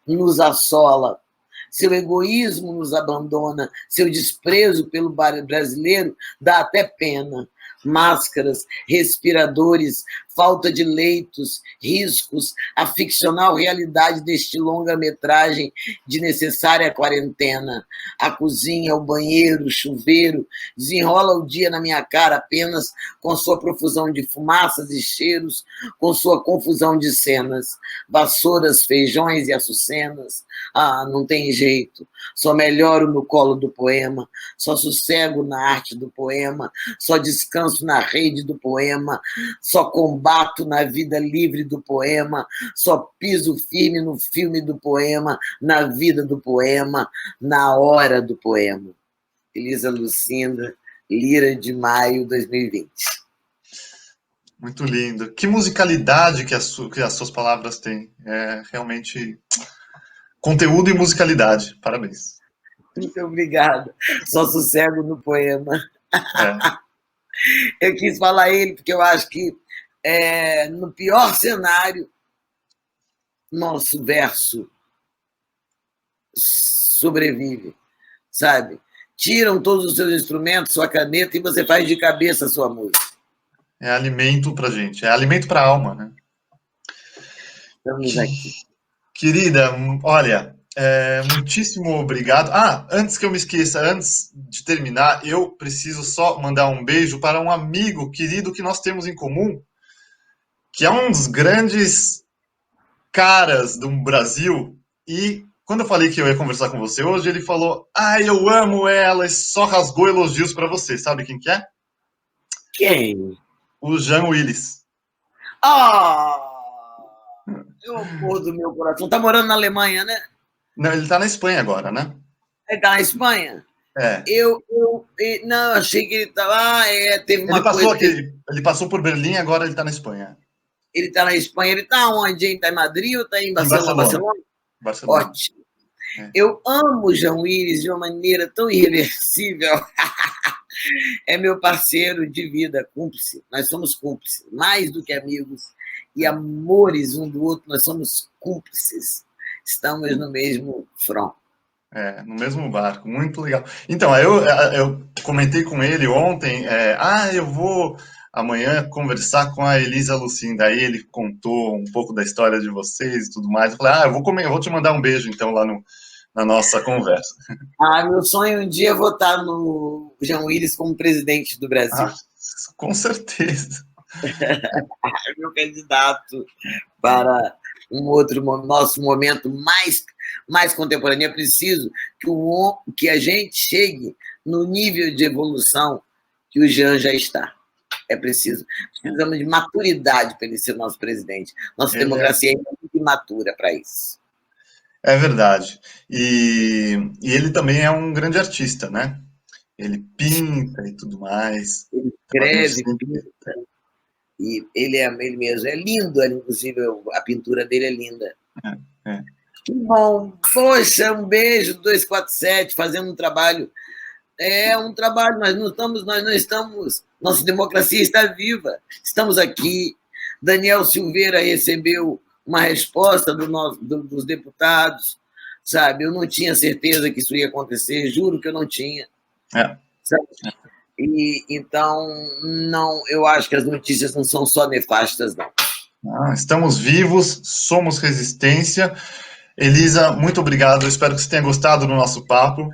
nos assola. seu egoísmo nos abandona, seu desprezo pelo brasileiro dá até pena. Máscaras, respiradores, falta de leitos, riscos, a ficcional realidade deste longa-metragem de necessária quarentena. A cozinha, o banheiro, o chuveiro, desenrola o dia na minha cara apenas com sua profusão de fumaças e cheiros, com sua confusão de cenas, vassouras, feijões e açucenas. Ah, não tem jeito, só melhoro no colo do poema, só sossego na arte do poema, só descanso na rede do poema, só combato na vida livre do poema, só piso firme no filme do poema, na vida do poema, na hora do poema. Elisa Lucinda, Lira de Maio 2020. Muito lindo. Que musicalidade que as suas palavras têm. É realmente conteúdo e musicalidade. Parabéns. Muito obrigada. Só sossego no poema. É. Eu quis falar ele porque eu acho que no pior cenário, nosso verso sobrevive, sabe? Tiram todos os seus instrumentos, sua caneta, e você faz de cabeça a sua música. É alimento pra gente, é alimento pra alma, né? Estamos aqui. Querida, olha, muitíssimo obrigado. Ah, antes que eu me esqueça, antes de terminar, eu preciso só mandar um beijo para um amigo querido que nós temos em comum, que é um dos grandes caras do Brasil. E quando eu falei que eu ia conversar com você hoje, ele falou: "Ah, eu amo ela", e só rasgou elogios para você. Sabe quem que é? Quem? O Jean Willis. Ah! É o amor do meu coração. Tá morando na Alemanha, né? Não, ele tá na Espanha agora, né? Ele tá na Espanha? É. Não, achei que ele estava. Teve Ele uma passou coisa. aqui, ele passou por Berlim, agora ele tá na Espanha. Ele está na Espanha. Ele está onde, hein? Está em Madrid ou está em Em Barcelona? Barcelona. Barcelona? Barcelona. Ótimo. É. Eu amo o João Willis de uma maneira tão irreversível. É meu parceiro de vida, cúmplice. Nós somos cúmplices, mais do que amigos e amores um do outro, nós somos cúmplices. Estamos no mesmo front. No mesmo barco, muito legal. Então, eu comentei com ele ontem, eu vou amanhã conversar com a Elisa Lucinda. Aí ele contou um pouco da história de vocês e tudo mais. Eu falei, eu vou te mandar um beijo então lá na nossa conversa. Meu sonho um dia é votar no João Willis como presidente do Brasil. Com certeza. É meu candidato para um outro nosso momento mais contemporâneo. É preciso que a gente chegue no nível de evolução que o Jean já está. É preciso. Precisamos de maturidade para ele ser nosso presidente. Nossa democracia é muito imatura para isso. É verdade. E ele também é um grande artista, né? Ele pinta e tudo mais. Ele escreve, pinta, e ele é ele mesmo. É lindo, inclusive, a pintura dele é linda. É. Que bom. Poxa, um beijo, 247, fazendo um trabalho. É um trabalho, nós não estamos. Nossa democracia está viva. Estamos aqui. Daniel Silveira recebeu uma resposta dos deputados, sabe? Eu não tinha certeza que isso ia acontecer, juro que eu não tinha. Sabe? E então, não, eu acho que as notícias não são só nefastas, não. Estamos vivos, somos resistência. Elisa, muito obrigado. Eu espero que você tenha gostado do nosso papo.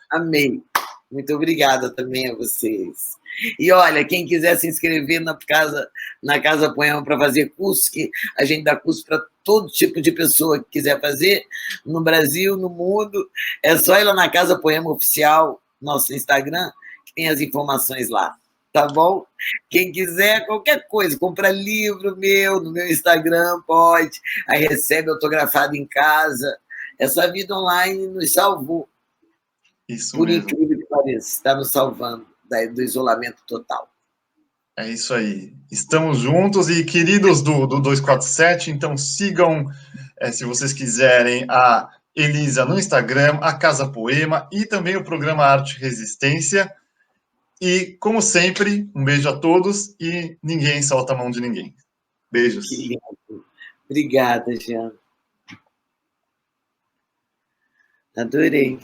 Amei. Muito obrigada também a vocês. E olha, quem quiser se inscrever na Casa Poema para fazer curso, que a gente dá curso para todo tipo de pessoa que quiser fazer, no Brasil, no mundo, é só ir lá na Casa Poema Oficial, nosso Instagram, que tem as informações lá. Tá bom? Quem quiser, qualquer coisa, compra livro meu no meu Instagram, pode. Aí recebe autografado em casa. Essa vida online nos salvou. Isso Por mesmo. incrível que pareça, está nos salvando do isolamento total. É isso aí. Estamos juntos e queridos do 247, então sigam, se vocês quiserem, a Elisa no Instagram, a Casa Poema e também o programa Arte Resistência. E, como sempre, um beijo a todos e ninguém solta a mão de ninguém. Beijos. Obrigada, Jean. Adorei.